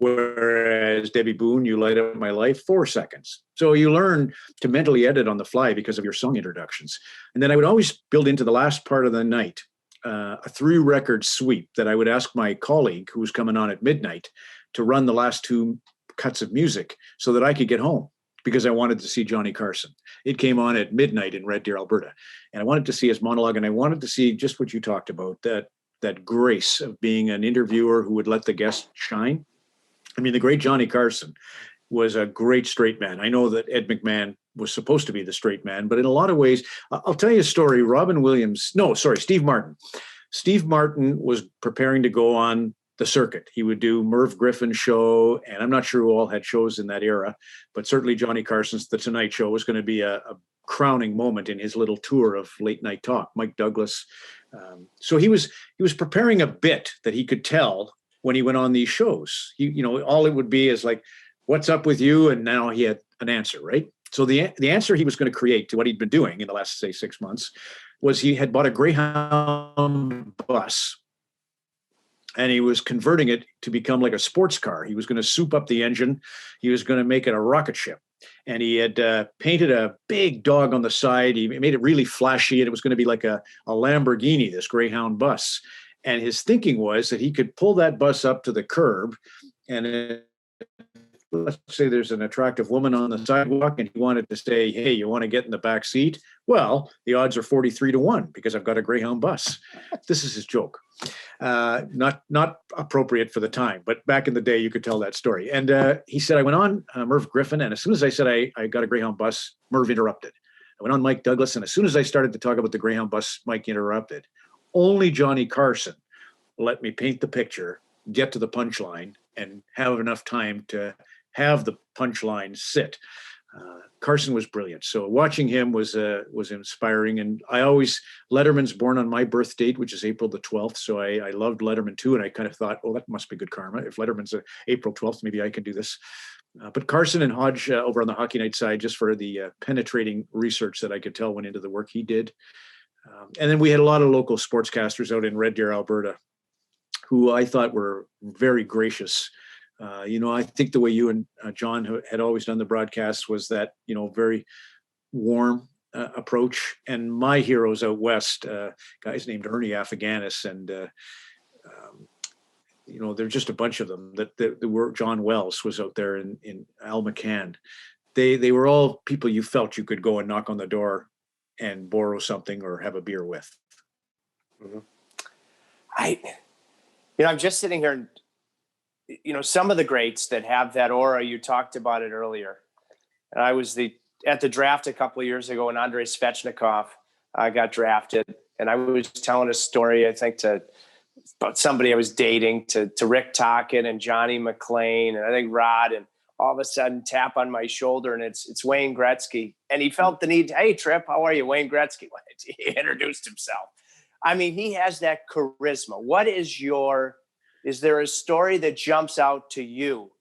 C: Whereas Debbie Boone, You Light Up My Life, 4 seconds. So you learn to mentally edit on the fly because of your song introductions. And then I would always build into the last part of the night a 3-record sweep that I would ask my colleague, who was coming on at midnight, to run the last 2 cuts of music so that I could get home, because I wanted to see Johnny Carson. It came on at midnight in Red Deer, Alberta. And I wanted to see his monologue, and I wanted to see just what you talked about, that grace of being an interviewer who would let the guest shine. I mean, the great Johnny Carson was a great straight man. I know that Ed McMahon was supposed to be the straight man, but in a lot of ways, I'll tell you a story. Steve Martin. Steve Martin was preparing to go on the circuit. He would do Merv Griffin's show, and I'm not sure who all had shows in that era, but certainly Johnny Carson's The Tonight Show was going to be a crowning moment in his little tour of late night talk. Mike Douglas. So he was preparing a bit that he could tell when he went on these shows. All it would be is like, what's up with you? And now he had an answer, right? So the answer he was going to create to what he'd been doing in the last, say, 6 months was he had bought a Greyhound bus, and he was converting it to become like a sports car. He was going to soup up the engine. He was going to make it a rocket ship. And he had painted a big dog on the side. He made it really flashy, and it was going to be like a Lamborghini, this Greyhound bus. And his thinking was that he could pull that bus up to the curb, and let's say there's an attractive woman on the sidewalk, and he wanted to say, hey, you want to get in the back seat? Well, the odds are 43-1 because I've got a Greyhound bus. This is his joke. Not appropriate for the time, but back in the day, you could tell that story. And he said, I went on Merv Griffin, and as soon as I said I got a Greyhound bus, Merv interrupted. I went on Mike Douglas, and as soon as I started to talk about the Greyhound bus, Mike interrupted. Only Johnny Carson let me paint the picture, get to the punchline, and have enough time to have the punchline sit. Carson was brilliant. So watching him was inspiring. And Letterman's born on my birth date, which is April the 12th. So I loved Letterman too. And I kind of thought, oh, that must be good karma. If Letterman's April 12th, maybe I can do this. But Carson and Hodge over on the Hockey Night side, just for the penetrating research that I could tell went into the work he did. And then we had a lot of local sportscasters out in Red Deer, Alberta, who I thought were very gracious. I think the way you and John had always done the broadcasts was that, very warm approach. And my heroes out west, guys named Ernie Afghanis, and, there's just a bunch of them that were. John Wells was out there in Al McCann. they were all people you felt you could go and knock on the door and borrow something or have a beer with.
B: Mm-hmm. I'm just sitting here and, some of the greats that have that aura, you talked about it earlier. And I was at the draft a couple of years ago when Andrei Svechnikov got drafted. And I was telling a story, I think, about somebody I was dating to Rick Tocchet and Johnny MacLean and I think Rod, and all of a sudden tap on my shoulder and it's Wayne Gretzky. And he felt the need, hey, Tripp, how are you? Wayne Gretzky. He introduced himself. I mean, he has that charisma. Is there a story that jumps out to you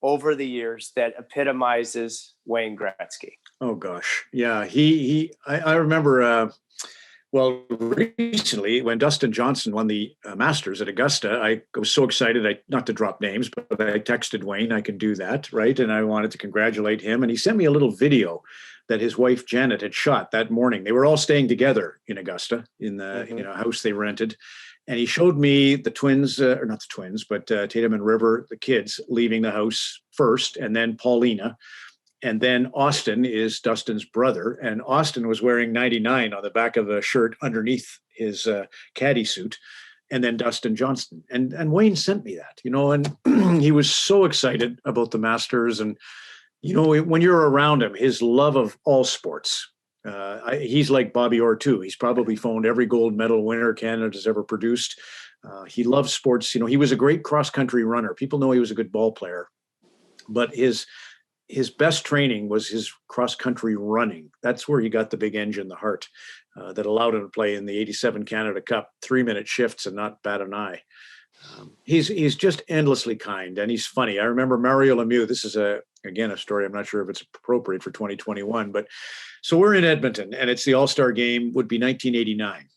B: over the years that epitomizes Wayne Gretzky?
C: Oh gosh. Yeah. I remember, recently when Dustin Johnson won the Masters at Augusta, I was so excited, not to drop names, but I texted Wayne, I can do that, right? And I wanted to congratulate him. And he sent me a little video that his wife, Janet, had shot that morning. They were all staying together in Augusta in the house they rented. And he showed me the twins, or not the twins, but Tatum and River, the kids, leaving the house first, and then Paulina. And then Austin is Dustin's brother. And Austin was wearing 99 on the back of the shirt underneath his caddy suit. And then Dustin Johnson. And Wayne sent me that, and he was so excited about the Masters. And, when you're around him, his love of all sports, he's like Bobby Orr too. He's probably phoned every gold medal winner Canada's ever produced. He loves sports. He was a great cross-country runner. People know he was a good ball player, but his best training was his cross-country running. That's where he got the big engine, the heart, that allowed him to play in the 87 Canada Cup, 3-minute shifts and not bat an eye. He's just endlessly kind, and he's funny. I remember Mario Lemieux. This is again a story. I'm not sure if it's appropriate for 2021, but so we're in Edmonton, and it's the All-Star game, would be 1989.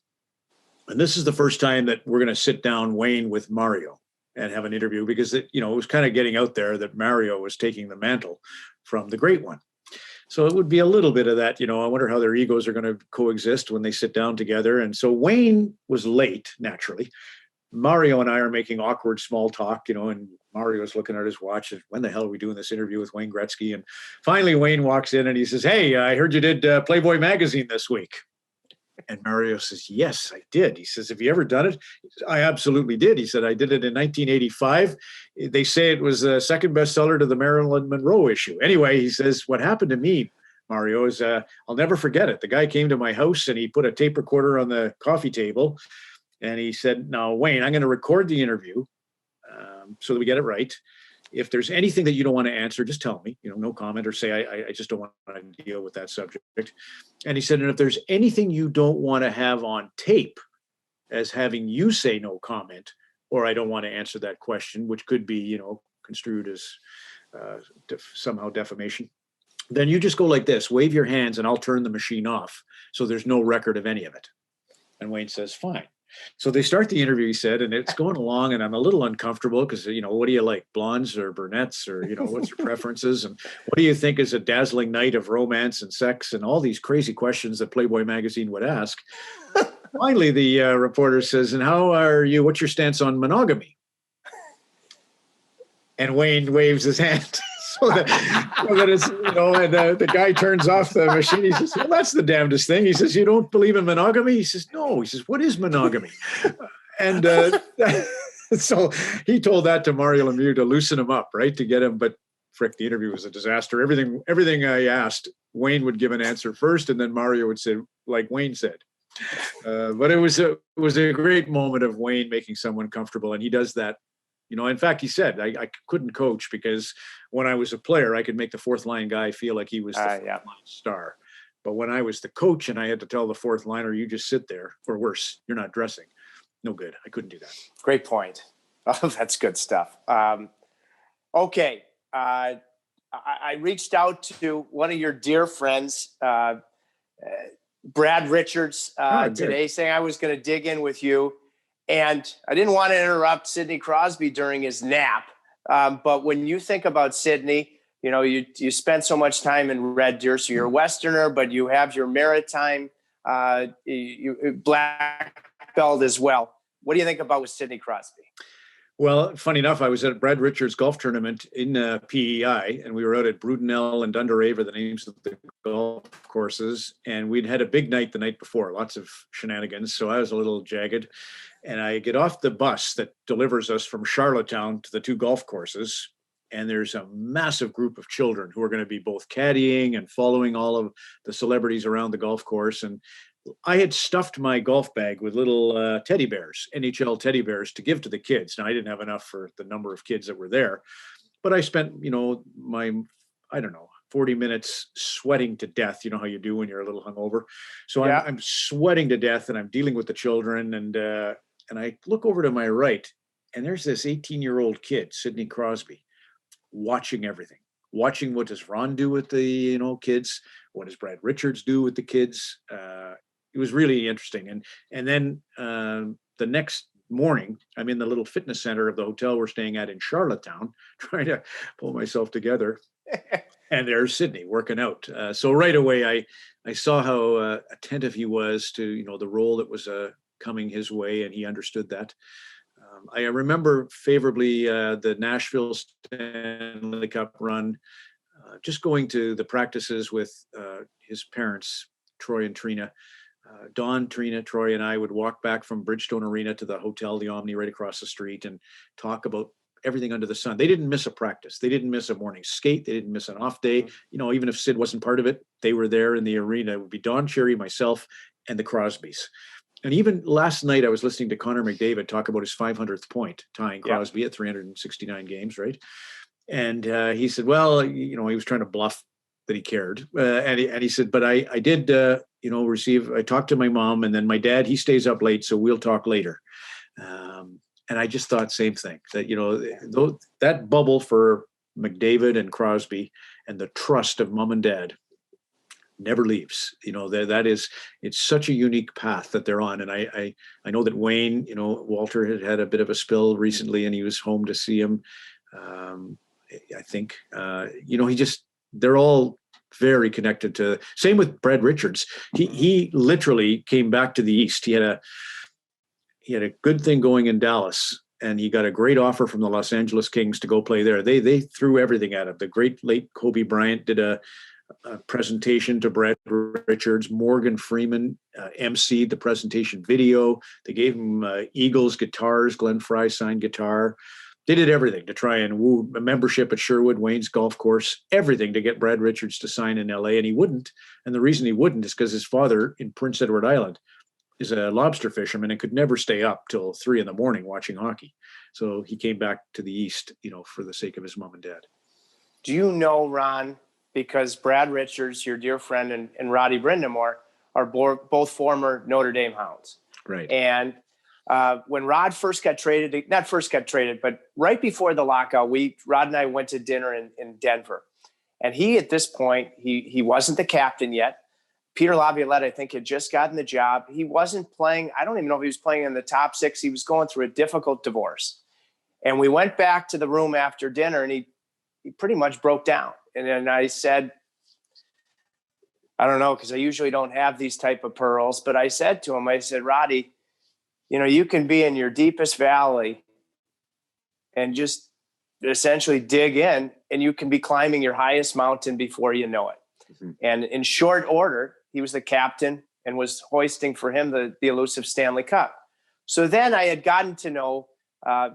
C: And this is the first time that we're going to sit down, Wayne, with Mario and have an interview, because it was kind of getting out there that Mario was taking the mantle from the great one. So it would be a little bit of that, I wonder how their egos are going to coexist when they sit down together. And so Wayne was late, naturally. Mario and I are making awkward small talk, and Mario's looking at his watch. And when the hell are we doing this interview with Wayne Gretzky? And finally, Wayne walks in and he says, hey, I heard you did Playboy magazine this week. And Mario says, yes, I did. He says, have you ever done it? Says, I absolutely did. He said, I did it in 1985. They say it was the second bestseller to the Marilyn Monroe issue. Anyway, he says, what happened to me, Mario, is I'll never forget it. The guy came to my house and he put a tape recorder on the coffee table. And he said, now, Wayne, I'm going to record the interview so that we get it right. If there's anything that you don't want to answer, just tell me, no comment, or say, I just don't want to deal with that subject. And he said, and if there's anything you don't want to have on tape as having you say no comment, or I don't want to answer that question, which could be, construed as somehow defamation, then you just go like this, wave your hands, and I'll turn the machine off. So there's no record of any of it. And Wayne says, fine. So they start the interview, he said, and it's going along, and I'm a little uncomfortable because, what do you like, blondes or brunettes, or, what's your preferences? And what do you think is a dazzling night of romance and sex, and all these crazy questions that Playboy magazine would ask. Finally, the reporter says, and how are you, what's your stance on monogamy? And Wayne waves his hand. So that it's, and the guy turns off the machine. He says, well, that's the damnedest thing. He says, you don't believe in monogamy? He says, no. He says, what is monogamy? And so he told that to Mario Lemieux to loosen him up, right, to get him. But frick, the interview was a disaster. Everything I asked, Wayne would give an answer first, and then Mario would say, like Wayne said. But it was a great moment of Wayne making someone comfortable, and he does that. In fact, he said, I couldn't coach because when I was a player, I could make the fourth line guy feel like he was the fourth line star. But when I was the coach and I had to tell the fourth liner, you just sit there, or worse, you're not dressing. No good. I couldn't do that.
B: Great point. Oh, that's good stuff. Okay. I reached out to one of your dear friends, Brad Richards, today, saying I was going to dig in with you. And I didn't want to interrupt Sidney Crosby during his nap. But when you think about Sidney, you spent so much time in Red Deer, so you're a Westerner, but you have your maritime black belt as well. What do you think about with Sidney Crosby?
C: Well, funny enough, I was at Brad Richards' golf tournament in PEI, and we were out at Brudenell and Dunderave are the names of the golf courses. And we'd had a big night the night before, lots of shenanigans. So I was a little jagged. And I get off the bus that delivers us from Charlottetown to the two golf courses. And there's a massive group of children who are going to be both caddying and following all of the celebrities around the golf course. And I had stuffed my golf bag with little teddy bears, NHL teddy bears, to give to the kids. Now, I didn't have enough for the number of kids that were there, but I spent, I don't know, 40 minutes sweating to death. You know how you do when you're a little hungover. So
B: Yeah.
C: I'm sweating to death, and I'm dealing with the children. And I look over to my right, and there's this 18-year-old kid, Sidney Crosby, watching everything. Watching what does Ron do with the kids? What does Brad Richards do with the kids? It was really interesting. And then the next morning, I'm in the little fitness center of the hotel we're staying at in Charlottetown, trying to pull myself together. And there's Sidney working out. So right away, I saw how attentive he was to the role that was coming his way, and he understood that. I remember favorably the Nashville Stanley Cup run, just going to the practices with his parents, Troy and Trina. Don, Trina, Troy, and I would walk back from Bridgestone Arena to the hotel, the Omni, right across the street, and talk about everything under the sun. They didn't miss a practice. They didn't miss a morning skate. They didn't miss an off day. Even if Sid wasn't part of it, they were there in the arena. It would be Don Cherry, myself, and the Crosbys. And even last night, I was listening to Connor McDavid talk about his 500th point, tying Crosby at 369 games, right? And he said, well, he was trying to bluff that he cared. And he said, but I did, I talked to my mom, and then my dad, he stays up late, so we'll talk later. And I just thought same thing, that, that bubble for McDavid and Crosby and the trust of mom and dad never leaves. It's such a unique path that they're on. And I know that Wayne, Walter had a bit of a spill recently, and he was home to see him. I think, they're all very connected to, same with Brad Richards. He literally came back to the East. He had a good thing going in Dallas, and he got a great offer from the Los Angeles Kings to go play there. They threw everything at him. The great late Kobe Bryant did a presentation to Brad Richards. Morgan Freeman emceed the presentation video. They gave him Eagles guitars. Glenn Fry signed guitar. They did everything to try and woo a membership at Sherwood, Wayne's golf course, everything to get Brad Richards to sign in LA, and he wouldn't. And the reason he wouldn't is because his father in Prince Edward Island is a lobster fisherman and could never stay up till 3 a.m. watching hockey. So he came back to the East, for the sake of his mom and dad.
B: Do you know, Ron, because Brad Richards, your dear friend, and Roddy Brindamore are both former Notre Dame Hounds.
C: Right.
B: And when Rod not first got traded, but right before the lockout, Rod and I went to dinner in Denver. And he, at this point, he wasn't the captain yet. Peter Laviolette, I think, had just gotten the job. He wasn't playing. I don't even know if he was playing in the top 6. He was going through a difficult divorce. And we went back to the room after dinner, and he pretty much broke down. And then I said, I don't know, because I usually don't have these type of pearls, but I said to him, Roddy, you can be in your deepest valley and just essentially dig in, and you can be climbing your highest mountain before you know it. Mm-hmm. And in short order, he was the captain and was hoisting for him the elusive Stanley Cup. So then I had gotten to know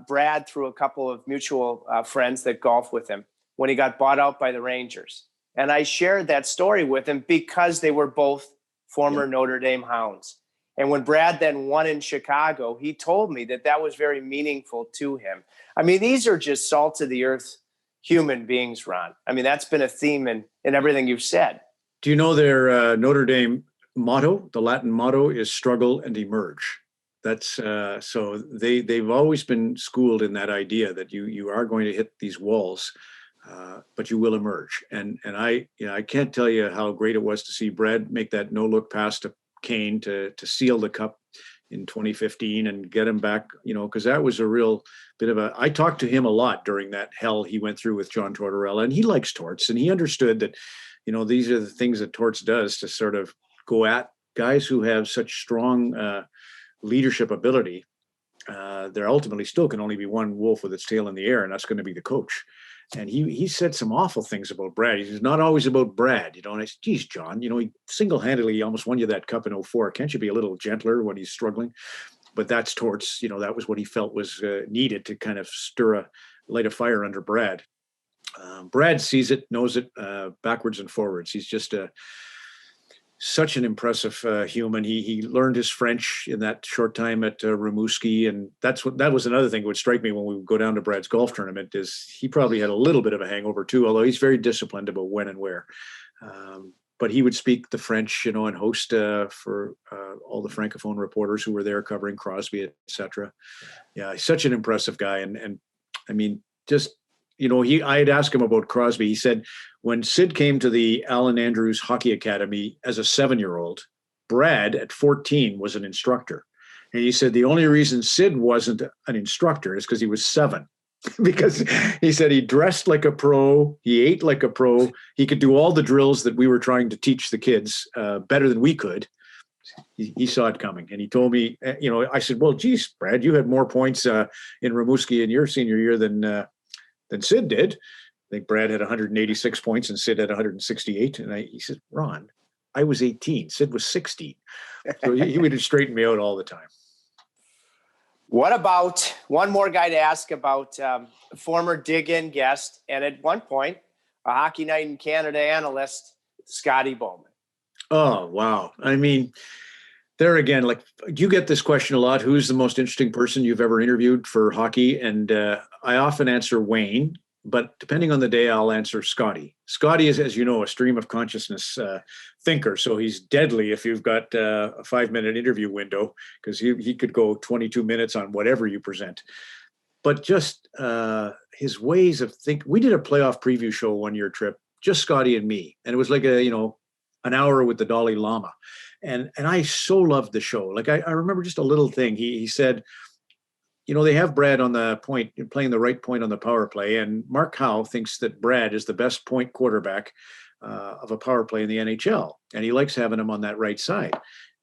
B: Brad through a couple of mutual friends that golf with him when he got bought out by the Rangers. And I shared that story with him because they were both former Notre Dame Hounds. And when Brad then won in Chicago, he told me that was very meaningful to him. I mean, these are just salt of the earth human beings, Ron. I mean, that's been a theme in everything you've said.
C: Do you know their Notre Dame motto? The Latin motto is struggle and emerge. That's so they've always been schooled in that idea that you are going to hit these walls, but you will emerge. And I can't tell you how great it was to see Brad make that no-look pass to Kane to seal the cup in 2015 and get him back, because that was a real bit of I talked to him a lot during that hell he went through with John Tortorella, and he likes Torts, and he understood that, these are the things that Torts does to sort of go at guys who have such strong leadership ability there ultimately still can only be one wolf with its tail in the air, and that's going to be the coach. And he said some awful things about Brad. He's not always about Brad, you know. And I said, geez, John, you know, he single-handedly almost won you that cup in 04. Can't you be a little gentler when he's struggling? But that's towards, you know, that was what he felt was needed to kind of light a fire under Brad. Brad sees it, knows it backwards and forwards. He's just such an impressive human. He learned his French in that short time at Rimouski, and that was another thing that would strike me when we would go down to Brad's golf tournament, is he probably had a little bit of a hangover too, although he's very disciplined about when and where. But he would speak the French, you know, and host for all the Francophone reporters who were there covering Crosby, etc. Yeah, he's such an impressive guy, and I mean, just, you know, I had asked him about Crosby. He said when Sid came to the Allen Andrews Hockey Academy as a 7-year-old, Brad at 14 was an instructor. And he said the only reason Sid wasn't an instructor is because he was 7. Because he said he dressed like a pro, he ate like a pro, he could do all the drills that we were trying to teach the kids better than we could. He saw it coming, and he told me, you know, I said, well, geez, Brad, you had more points in Rimouski in your senior year than Sid did. I think Brad had 186 points and Sid had 168. And he said, Ron, I was 18. Sid was 16. So he would straighten me out all the time.
B: What about one more guy to ask about, former dig-in guest, and at one point, a Hockey Night in Canada analyst, Scotty Bowman.
C: Oh, wow. I mean, there again, like, you get this question a lot. Who's the most interesting person you've ever interviewed for hockey? And I often answer Wayne, but depending on the day, I'll answer Scotty. Scotty is, as you know, a stream of consciousness thinker. So he's deadly if you've got a 5-minute interview window, because he could go 22 minutes on whatever you present. But just his ways of thinking. We did a playoff preview show one year, Trip, just Scotty and me. And it was like an hour with the Dalai Lama. And I so loved the show. Like, I remember just a little thing. He said, you know, they have Brad on the point, playing the right point on the power play. And Mark Howe thinks that Brad is the best point quarterback of a power play in the NHL. And he likes having him on that right side.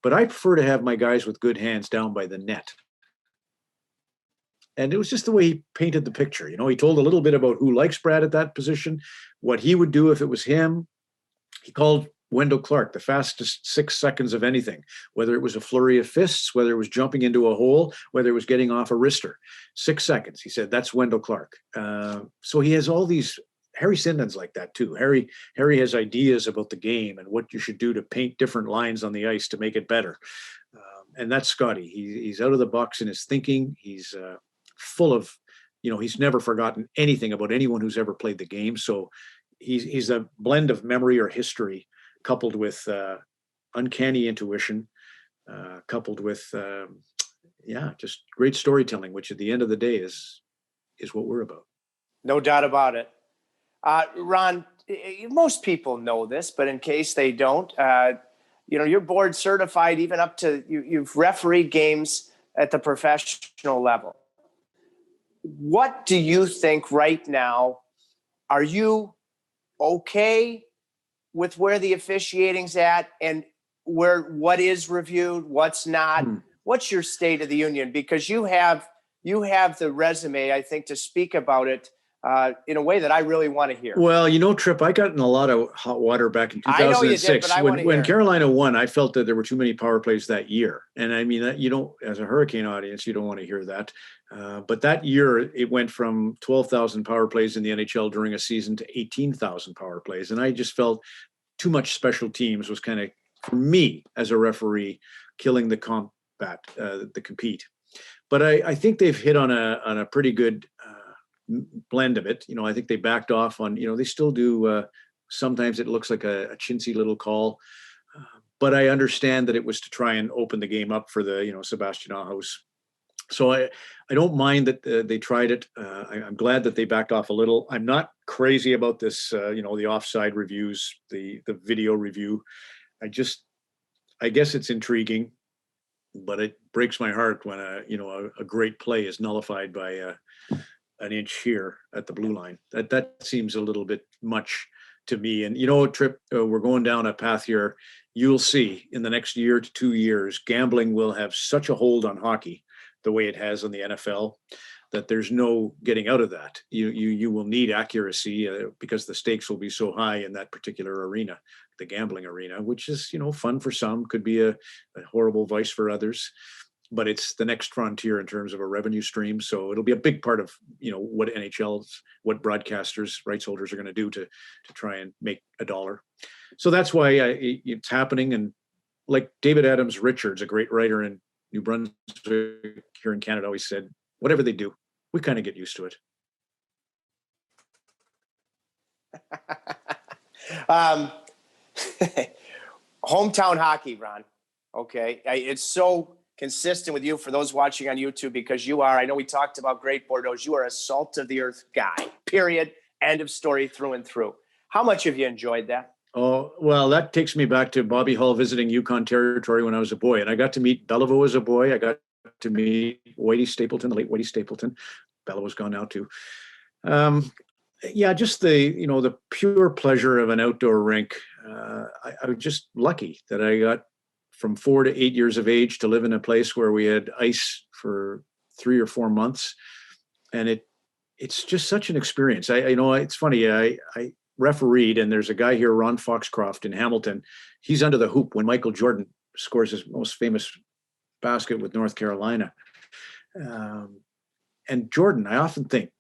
C: But I prefer to have my guys with good hands down by the net. And it was just the way he painted the picture. You know, he told a little bit about who likes Brad at that position, what he would do if it was him. He called Wendell Clark the fastest 6 seconds of anything, whether it was a flurry of fists, whether it was jumping into a hole, whether it was getting off a wrister. 6 seconds. He said, that's Wendell Clark. So he has all these. Harry Sinden's like that too. Harry has ideas about the game and what you should do to paint different lines on the ice to make it better. And that's Scotty. He's out of the box in his thinking. He's full of, you know, he's never forgotten anything about anyone who's ever played the game. So he's a blend of memory or history coupled with uncanny intuition, coupled with, just great storytelling, which at the end of the day is what we're about. No doubt about it.
B: Ron, most people know this, but in case they don't, you're board certified even up to you've refereed games at the professional level. What do you think right now? Are you okay with where the officiating's at and what is reviewed, what's not? What's your state of the union? Because you have the resume, I think, to speak about it in a way that I really want to hear.
C: Well, Trip, I got in a lot of hot water back in 2006.
B: I know you did, but I want to hear.
C: When Carolina won, I felt that there were too many power plays that year. And I mean, that, as a Hurricane audience, you don't want to hear that. But that year, it went from 12,000 power plays in the NHL during a season to 18,000 power plays. And I just felt too much special teams was kind of, for me as a referee, killing the compete. But I think they've hit on a pretty good blend of it. I think they backed off on, they still do. Sometimes it looks like a chintzy little call, but I understand that it was to try and open the game up for the, Sebastian Ahos. So I don't mind that they tried it. I'm glad that they backed off a little. I'm not crazy about this, the offside reviews, the video review. I guess it's intriguing, but it breaks my heart when a great play is nullified by an inch here at the blue line. That seems a little bit much to me. And Trip, we're going down a path here. You'll see in the next year to 2 years, gambling will have such a hold on hockey the way it has on the NFL, that there's no getting out of that. You will need accuracy because the stakes will be so high in that particular arena, the gambling arena, which is, fun for some, could be a horrible vice for others. But it's the next frontier in terms of a revenue stream. So it'll be a big part of, what what broadcasters, rights holders are going to do to try and make a dollar. So that's why it's happening. And like David Adams Richards, a great writer in New Brunswick here in Canada, always said, whatever they do, we kind of get used to it.
B: Hometown hockey, Ron. Okay. It's so consistent with you for those watching on YouTube, because you are, I know we talked about Great Bordeaux, you are a salt of the earth guy, period. End of story, through and through. How much have you enjoyed that?
C: Oh, well, that takes me back to Bobby Hull visiting Yukon Territory when I was a boy. And I got to meet Bellevue as a boy. I got to meet Whitey Stapleton, the late Whitey Stapleton. Bellevue's gone now too. Just the pure pleasure of an outdoor rink. I was just lucky that I got from 4 to 8 years of age to live in a place where we had ice for 3 or 4 months. And it's just such an experience. It's funny. I refereed, and there's a guy here, Ron Foxcroft in Hamilton. He's under the hoop when Michael Jordan scores his most famous basket with North Carolina. And Jordan, I often think,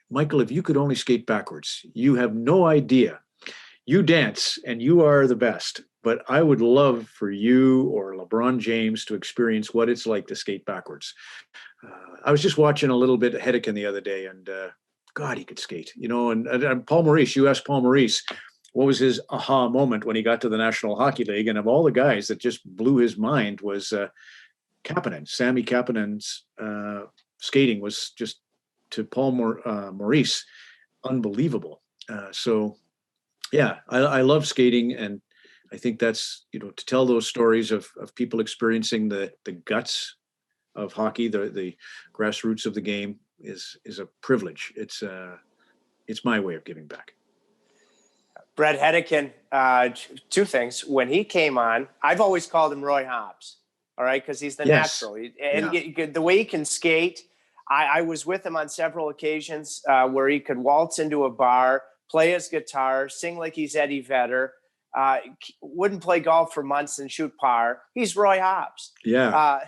C: Michael, if you could only skate backwards, you have no idea. You dance and you are the best, but I would love for you or LeBron James to experience what it's like to skate backwards. I was just watching a little bit of Hedekin the other day, and God, he could skate, and Paul Maurice, you asked Paul Maurice, what was his aha moment when he got to the National Hockey League? And of all the guys that just blew his mind was Kapanen. Sami Kapanen's skating was just, to Paul Maurice, unbelievable. I love skating, and I think that's, to tell those stories of people experiencing the guts of hockey, the grassroots of the game is a privilege. It's my way of giving back.
B: Brett Hedekin, two things. When he came on, I've always called him Roy Hobbs, all right, because he's the natural. The way he can skate, I was with him on several occasions where he could waltz into a bar, play his guitar, sing like he's Eddie Vedder, wouldn't play golf for months and shoot par. He's Roy Hobbs.
C: Yeah.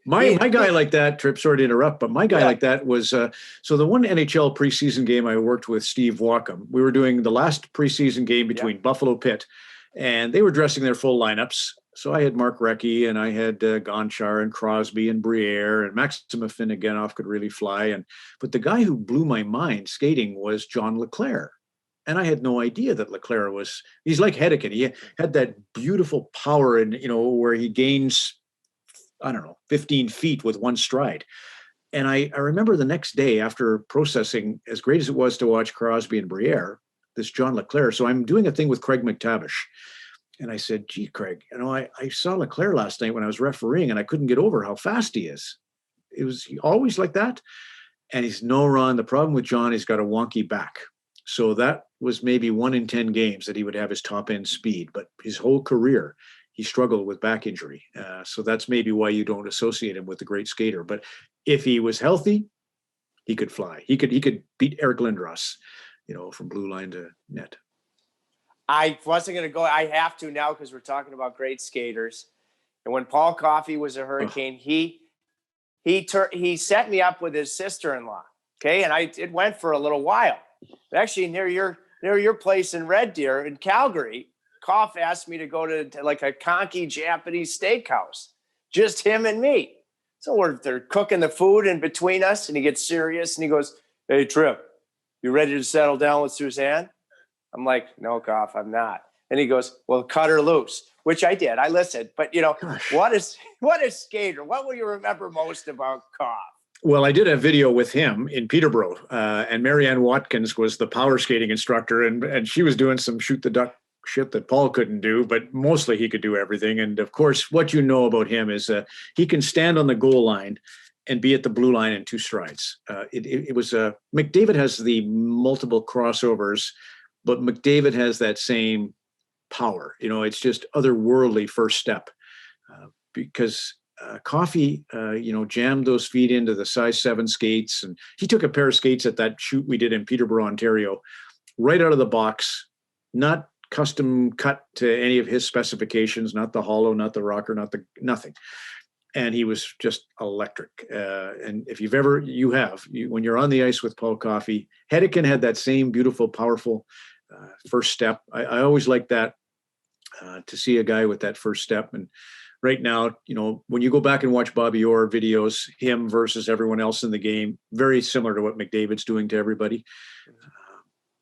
C: My guy like that, Trip, sorry to interrupt, but my guy like that was, so the one NHL preseason game I worked with Steve Wacom, we were doing the last preseason game between Buffalo Pitt, and they were dressing their full lineups. So I had Mark Recchi, and I had Gonchar and Crosby and Briere, and Maxim Afinogenov could really fly. But the guy who blew my mind skating was John Leclerc. And I had no idea that Leclerc he's like Hedekin. He had that beautiful power, and where he gains, 15 feet with one stride. And I remember the next day, after processing, as great as it was to watch Crosby and Briere, this John Leclerc. So I'm doing a thing with Craig McTavish. And I said, gee, Craig, I saw Leclerc last night when I was refereeing, and I couldn't get over how fast he is. Was he always like that? And he's, no, Ron, the problem with John, he's got a wonky back. So that was maybe 1 in 10 games that he would have his top end speed, but his whole career, he struggled with back injury. So that's maybe why you don't associate him with the great skater. But if he was healthy, he could fly. He could beat Eric Lindros, from blue line to net.
B: I wasn't going to go. I have to now because we're talking about great skaters. And when Paul Coffey was a Hurricane, he set me up with his sister-in-law. Okay, and it went for a little while. But actually, near your place in Red Deer in Calgary, Koff asked me to go to like a conky Japanese steakhouse, just him and me. So they're cooking the food in between us, and he gets serious and he goes, "Hey, Trip, you ready to settle down with Suzanne?" I'm like, "No, Koff, I'm not." And he goes, "Well, cut her loose," which I did. I listened. But, what a skater. What will you remember most about Koff?
C: Well, I did a video with him in Peterborough, and Marianne Watkins was the power skating instructor, and she was doing some shoot the duck shit that Paul couldn't do, but mostly he could do everything. And, of course, what you know about him is he can stand on the goal line and be at the blue line in 2 strides. It was McDavid has the multiple crossovers, but McDavid has that same power. It's just otherworldly first step because Coffee, jammed those feet into the size 7 skates. And he took a pair of skates at that shoot we did in Peterborough, Ontario, right out of the box, not custom cut to any of his specifications, not the hollow, not the rocker, nothing. And he was just electric. And if when you're on the ice with Paul Coffey, Hedekin had that same beautiful, powerful first step. I always like that, to see a guy with that first step. And right now, when you go back and watch Bobby Orr videos, him versus everyone else in the game, very similar to what McDavid's doing to everybody.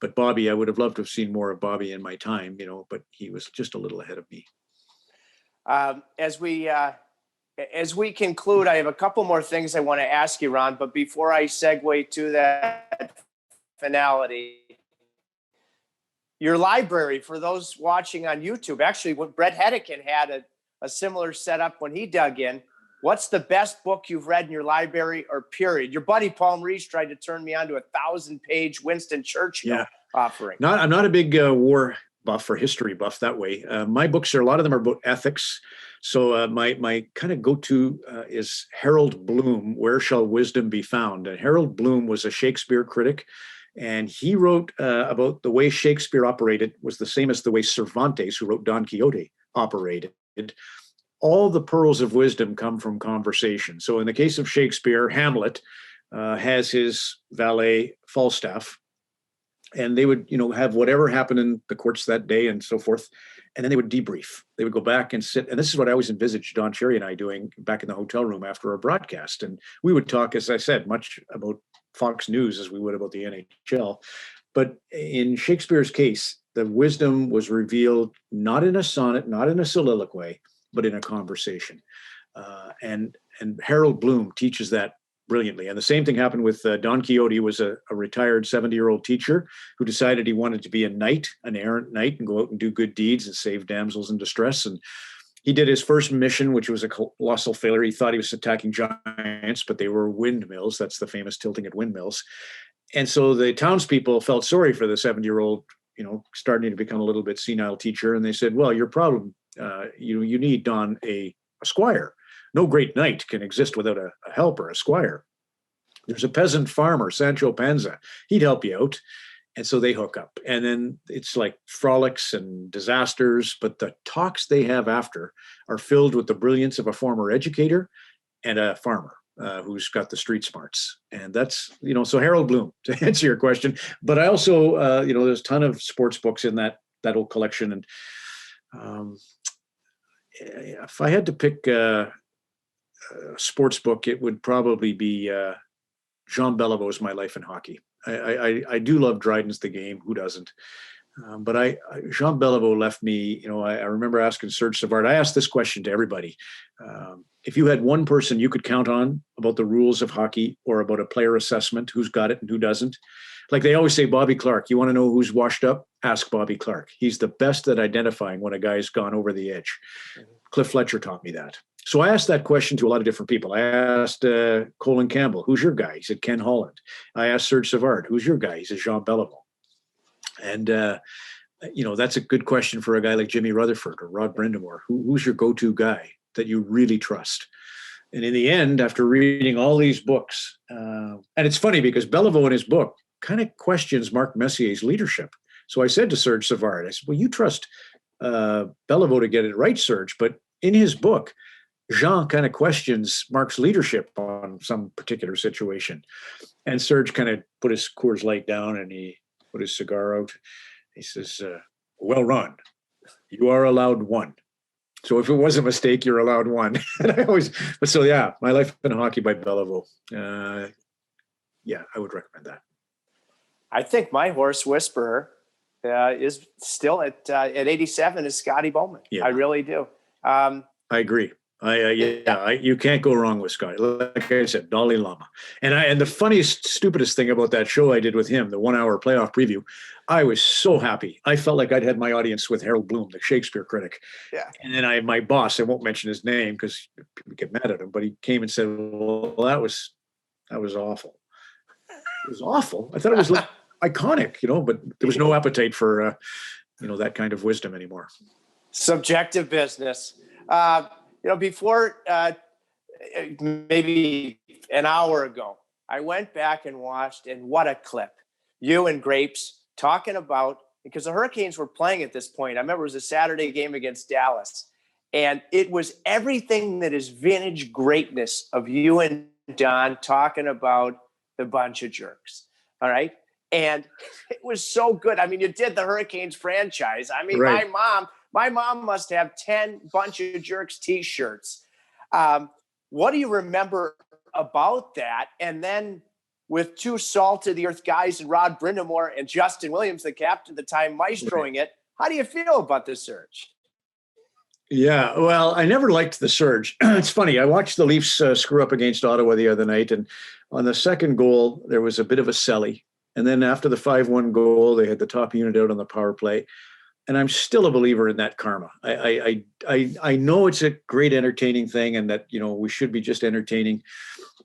C: But Bobby, I would have loved to have seen more of Bobby in my time, but he was just a little ahead of me.
B: As we conclude, I have a couple more things I want to ask you, Ron. But before I segue to that finality, your library, for those watching on YouTube, actually, what Brett Hedekin had a similar setup when he dug in. What's the best book you've read in your library, or period? Your buddy Paul Maurice tried to turn me on to a 1,000-page Winston Churchill offering. I'm not
C: a big war buff or history buff that way. My books a lot of them are about ethics. So my kind of go-to is Harold Bloom, Where Shall Wisdom Be Found? And Harold Bloom was a Shakespeare critic, and he wrote about the way Shakespeare operated was the same as the way Cervantes, who wrote Don Quixote, operated. All the pearls of wisdom come from conversation. So in the case of Shakespeare, Hamlet has his valet Falstaff, and they would, have whatever happened in the courts that day and so forth. And then they would debrief. They would go back and sit. And this is what I always envisaged Don Cherry and I doing back in the hotel room after a broadcast. And we would talk, as I said, much about Fox News as we would about the NHL. But in Shakespeare's case, the wisdom was revealed not in a sonnet, not in a soliloquy, but in a conversation. And Harold Bloom teaches that brilliantly. And the same thing happened with Don Quixote. Was a retired 70-year-old teacher who decided he wanted to be a knight, an errant knight, and go out and do good deeds and save damsels in distress. And he did his first mission, which was a colossal failure. He thought he was attacking giants, but they were windmills. That's the famous tilting at windmills. And so the townspeople felt sorry for the 70-year-old, starting to become a little bit senile teacher. And they said, well, your problem, you need, Don, a squire. No great knight can exist without a helper, a squire. There's a peasant farmer, Sancho Panza. He'd help you out. And so they hook up. And then it's like frolics and disasters, but the talks they have after are filled with the brilliance of a former educator and a farmer who's got the street smarts. And that's, so Harold Bloom, to answer your question. But I also, there's a ton of sports books in that old collection. And if I had to pick a sports book, it would probably be Jean Beliveau's My Life in Hockey. I do love Dryden's The Game. Who doesn't? But Jean Beliveau left me, I remember asking Serge Savard, I asked this question to everybody. If you had one person you could count on about the rules of hockey or about a player assessment, who's got it and who doesn't? Like they always say, Bobby Clark, you want to know who's washed up? Ask Bobby Clark. He's the best at identifying when a guy's gone over the edge. Cliff Fletcher taught me that. So I asked that question to a lot of different people. I asked Colin Campbell, who's your guy? He said, Ken Holland. I asked Serge Savard, who's your guy? He said, Jean Beliveau. And, that's a good question for a guy like Jimmy Rutherford or Rod Brindamore. Who's your go-to guy that you really trust? And in the end, after reading all these books, and it's funny because Beliveau in his book kind of questions Marc Messier's leadership. So I said to Serge Savard, I said, well, you trust Beliveau to get it right, Serge, but in his book, Jean kind of questions Marc's leadership on some particular situation. And Serge kind of put his Coors Light down and he put his cigar out. He says, well, Ron, you are allowed one. So if it was a mistake, you're allowed one. And My Life in Hockey by Beliveau. I would recommend that.
B: I think my horse whisperer is still at 87 is Scotty Bowman. Yeah. I really do.
C: I agree. You can't go wrong with Scotty. Like I said, Dalai Lama. And the funniest, stupidest thing about that show I did with him, the 1 hour playoff preview, I was so happy. I felt like I'd had my audience with Harold Bloom, the Shakespeare critic. Yeah. And then my boss, I won't mention his name because people get mad at him, but he came and said, well, that was awful. It was awful. I thought it was like iconic, but there was no appetite for, that kind of wisdom anymore.
B: Subjective business. Before maybe an hour ago. I went back and watched, and what a clip. You and Grapes talking about, because the Hurricanes were playing at this point. I remember it was a Saturday game against Dallas, and it was everything that is vintage greatness of you and Don talking about the bunch of jerks. All right. And it was so good. I mean, you did the Hurricanes franchise. I mean,
C: Right.
B: my mom must have 10 bunch of jerks t-shirts. What do you remember about that? And then with two salt of the earth guys and Rod Brindamore and Justin Williams, the captain at the time, maestroing it, how do you feel about the Surge?
C: Yeah, well, I never liked the Surge. It's funny. I watched the Leafs screw up against Ottawa the other night, and on the second goal, there was a bit of a selly. And then after the 5-1 goal, they had the top unit out on the power play. And I'm still a believer in that karma. I know it's a great entertaining thing, and that, you know, we should be just entertaining.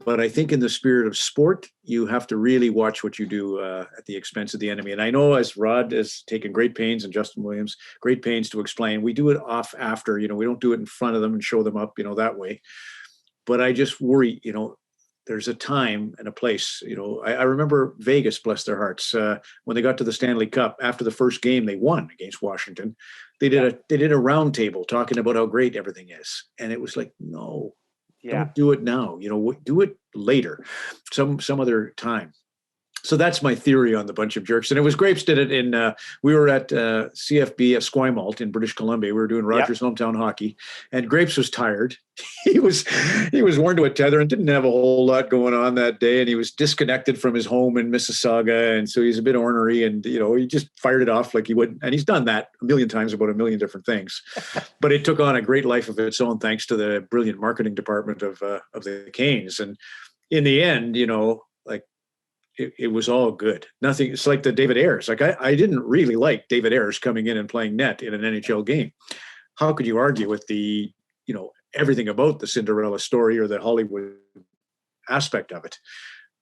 C: But I think in the spirit of sport, you have to really watch what you do at the expense of the enemy. And I know, as Rod has taken great pains, and Justin Williams, great pains to explain, we do it off after, you know, we don't do it in front of them and show them up, you know, that way. But I just worry, you know, there's a time and a place. You know, I remember Vegas, bless their hearts, when they got to the Stanley Cup after the first game they won against Washington. They did a round table talking about how great everything is, and it was like, no, don't do it now. You know, do it later, some other time. So that's my theory on the bunch of jerks. And it was Grapes did it in, we were at CFB at Esquimalt in British Columbia. We were doing Rogers hometown hockey, and Grapes was tired. He was worn to a tether and didn't have a whole lot going on that day. And he was disconnected from his home in Mississauga. And so he's a bit ornery, and, you know, he just fired it off like he would. And he's done that a million times about a million different things, but it took on a great life of its own, thanks to the brilliant marketing department of the Canes. And in the end, you know, like, it was all good. Nothing. It's like the David Ayres. Like, I didn't really like David Ayres coming in and playing net in an NHL game. How could you argue with the, you know, everything about the Cinderella story or the Hollywood aspect of it?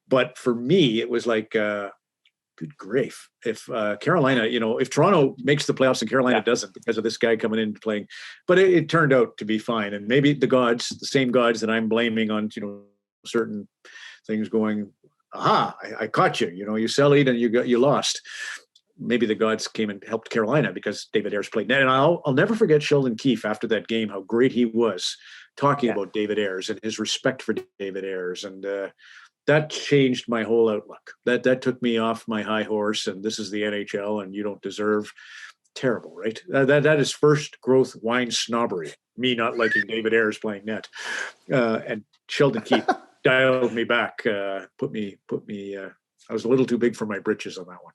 C: But for me, it was like, good grief. If Carolina, you know, if Toronto makes the playoffs and Carolina doesn't because of this guy coming in and playing, but it turned out to be fine. And maybe the gods, the same gods that I'm blaming on, you know, certain things going, aha, I caught you. You know, you sellied and you lost. Maybe the gods came and helped Carolina because David Ayres played net. And I'll never forget Sheldon Keefe after that game, how great he was talking about David Ayres and his respect for David Ayres. And that changed my whole outlook. That took me off my high horse, and this is the NHL and you don't deserve. Terrible, right? That is first growth wine snobbery. Me not liking David Ayres playing net. And Sheldon Keefe dialed me back, put me. I was a little too big for my britches on that one.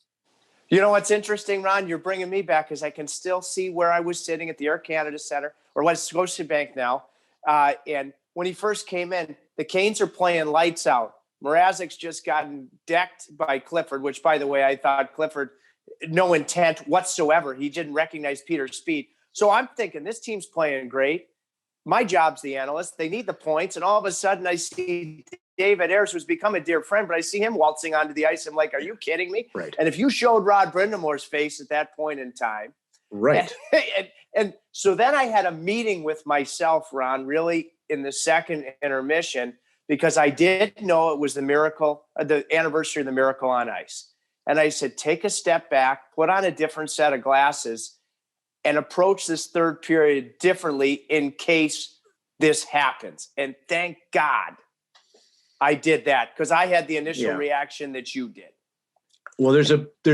B: You know what's interesting, Ron? You're bringing me back, because I can still see where I was sitting at the Air Canada Center, or West Scotiabank now. And when he first came in, the Canes are playing lights out. Mrazek's just gotten decked by Clifford, which, by the way, I thought Clifford, no intent whatsoever. He didn't recognize Peter's speed. So I'm thinking this team's playing great. My job's the analyst. They need the points. And all of a sudden I see David Ayres, who's become a dear friend, but I see him waltzing onto the ice. I'm like, are you kidding me?
C: Right.
B: And if you showed Rod Brindamore's face at that point in time.
C: Right.
B: And so then I had a meeting with myself, Ron, really in the second intermission, because I did know it was the miracle, the anniversary of the Miracle on Ice. And I said, take a step back, put on a different set of glasses, and approach this third period differently in case this happens. And thank God I did that, because I had the initial reaction that you did.
C: Well, there's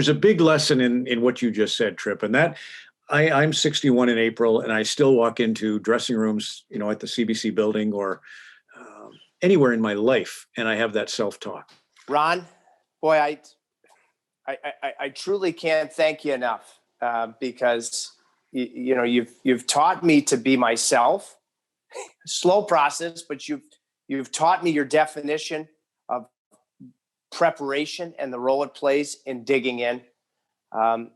C: a big lesson in what you just said, Trip, and that I'm 61 in April, and I still walk into dressing rooms, you know, at the CBC building or anywhere in my life, and I have that self-talk.
B: Ron, boy, I truly can't thank you enough, because you know, you've taught me to be myself. Slow process, but you've taught me your definition of preparation and the role it plays in digging in. And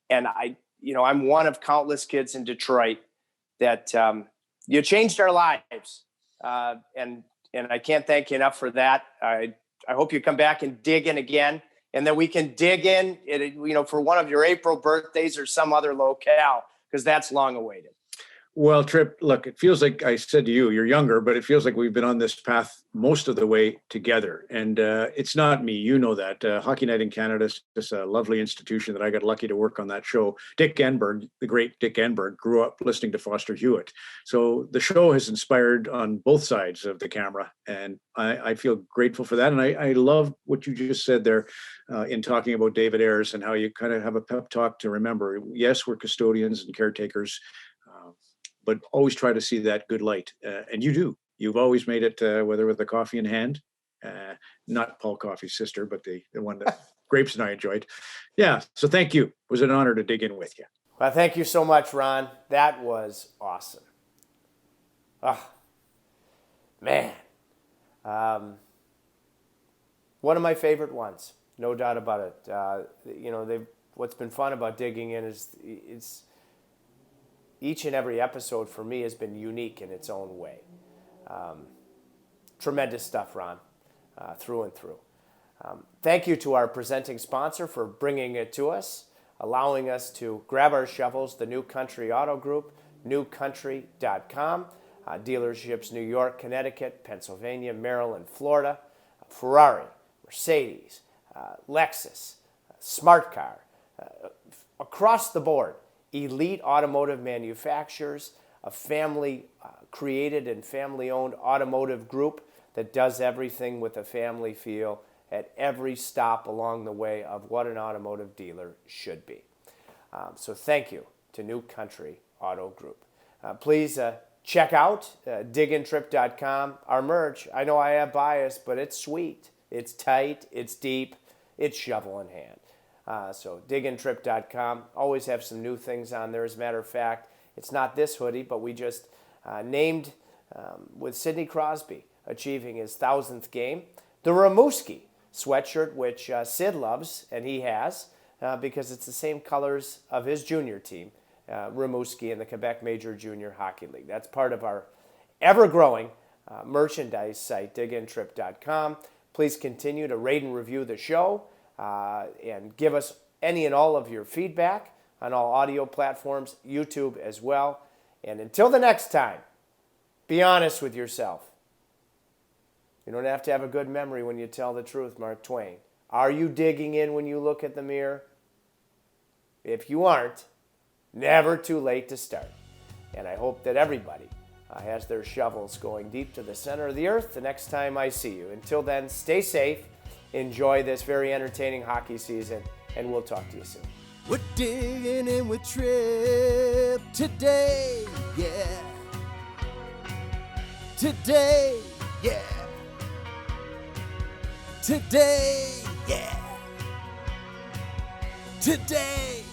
B: I'm one of countless kids in Detroit that you changed our lives, and I can't thank you enough for that. I hope you come back and dig in again. And then we can dig in, for one of your April birthdays or some other locale, because that's long awaited.
C: Well, Trip, look, it feels like I said to you, you're younger, but it feels like we've been on this path most of the way together. And it's not me, you know that. Hockey Night in Canada is just a lovely institution that I got lucky to work on that show. Dick Enberg, the great Dick Enberg, grew up listening to Foster Hewitt. So the show has inspired on both sides of the camera. And I feel grateful for that. And I love what you just said there in talking about David Ayres and how you kind of have a pep talk to remember, yes, we're custodians and caretakers, but always try to see that good light. And you do. You've always made it, whether with the coffee in hand, not Paul Coffey's sister, but the one that Grapes and I enjoyed. Yeah, so thank you. It was an honor to dig in with you.
B: Well, thank you so much, Ron. That was awesome. Oh, man. One of my favorite ones, no doubt about it. What's been fun about digging in is it's each and every episode for me has been unique in its own way. Tremendous stuff, Ron, through and through. Thank you to our presenting sponsor for bringing it to us, allowing us to grab our shovels, the New Country Auto Group, newcountry.com, dealerships New York, Connecticut, Pennsylvania, Maryland, Florida, Ferrari, Mercedes, Lexus, Smart Car, across the board. Elite automotive manufacturers, a family-created and family-owned automotive group that does everything with a family feel at every stop along the way of what an automotive dealer should be. So thank you to New Country Auto Group. Please check out digintrip.com. Our merch, I know I have bias, but it's sweet. It's tight. It's deep. It's shovel in hand. So digintrip.com, always have some new things on there. As a matter of fact, it's not this hoodie, but we just named, with Sidney Crosby achieving his 1,000th game, the Rimouski sweatshirt, which Sid loves, and he has, because it's the same colors of his junior team, Rimouski in the Quebec Major Junior Hockey League. That's part of our ever-growing merchandise site, digintrip.com. Please continue to rate and review the show. And give us any and all of your feedback on all audio platforms, YouTube as well. And until the next time, be honest with yourself. You don't have to have a good memory when you tell the truth, Mark Twain. Are you digging in when you look at the mirror? If you aren't, never too late to start. And I hope that everybody has their shovels going deep to the center of the earth the next time I see you. Until then, stay safe. Enjoy this very entertaining hockey season, and we'll talk to you soon.
A: We're digging in with Trip today, yeah. Today, yeah. Today, yeah. Today.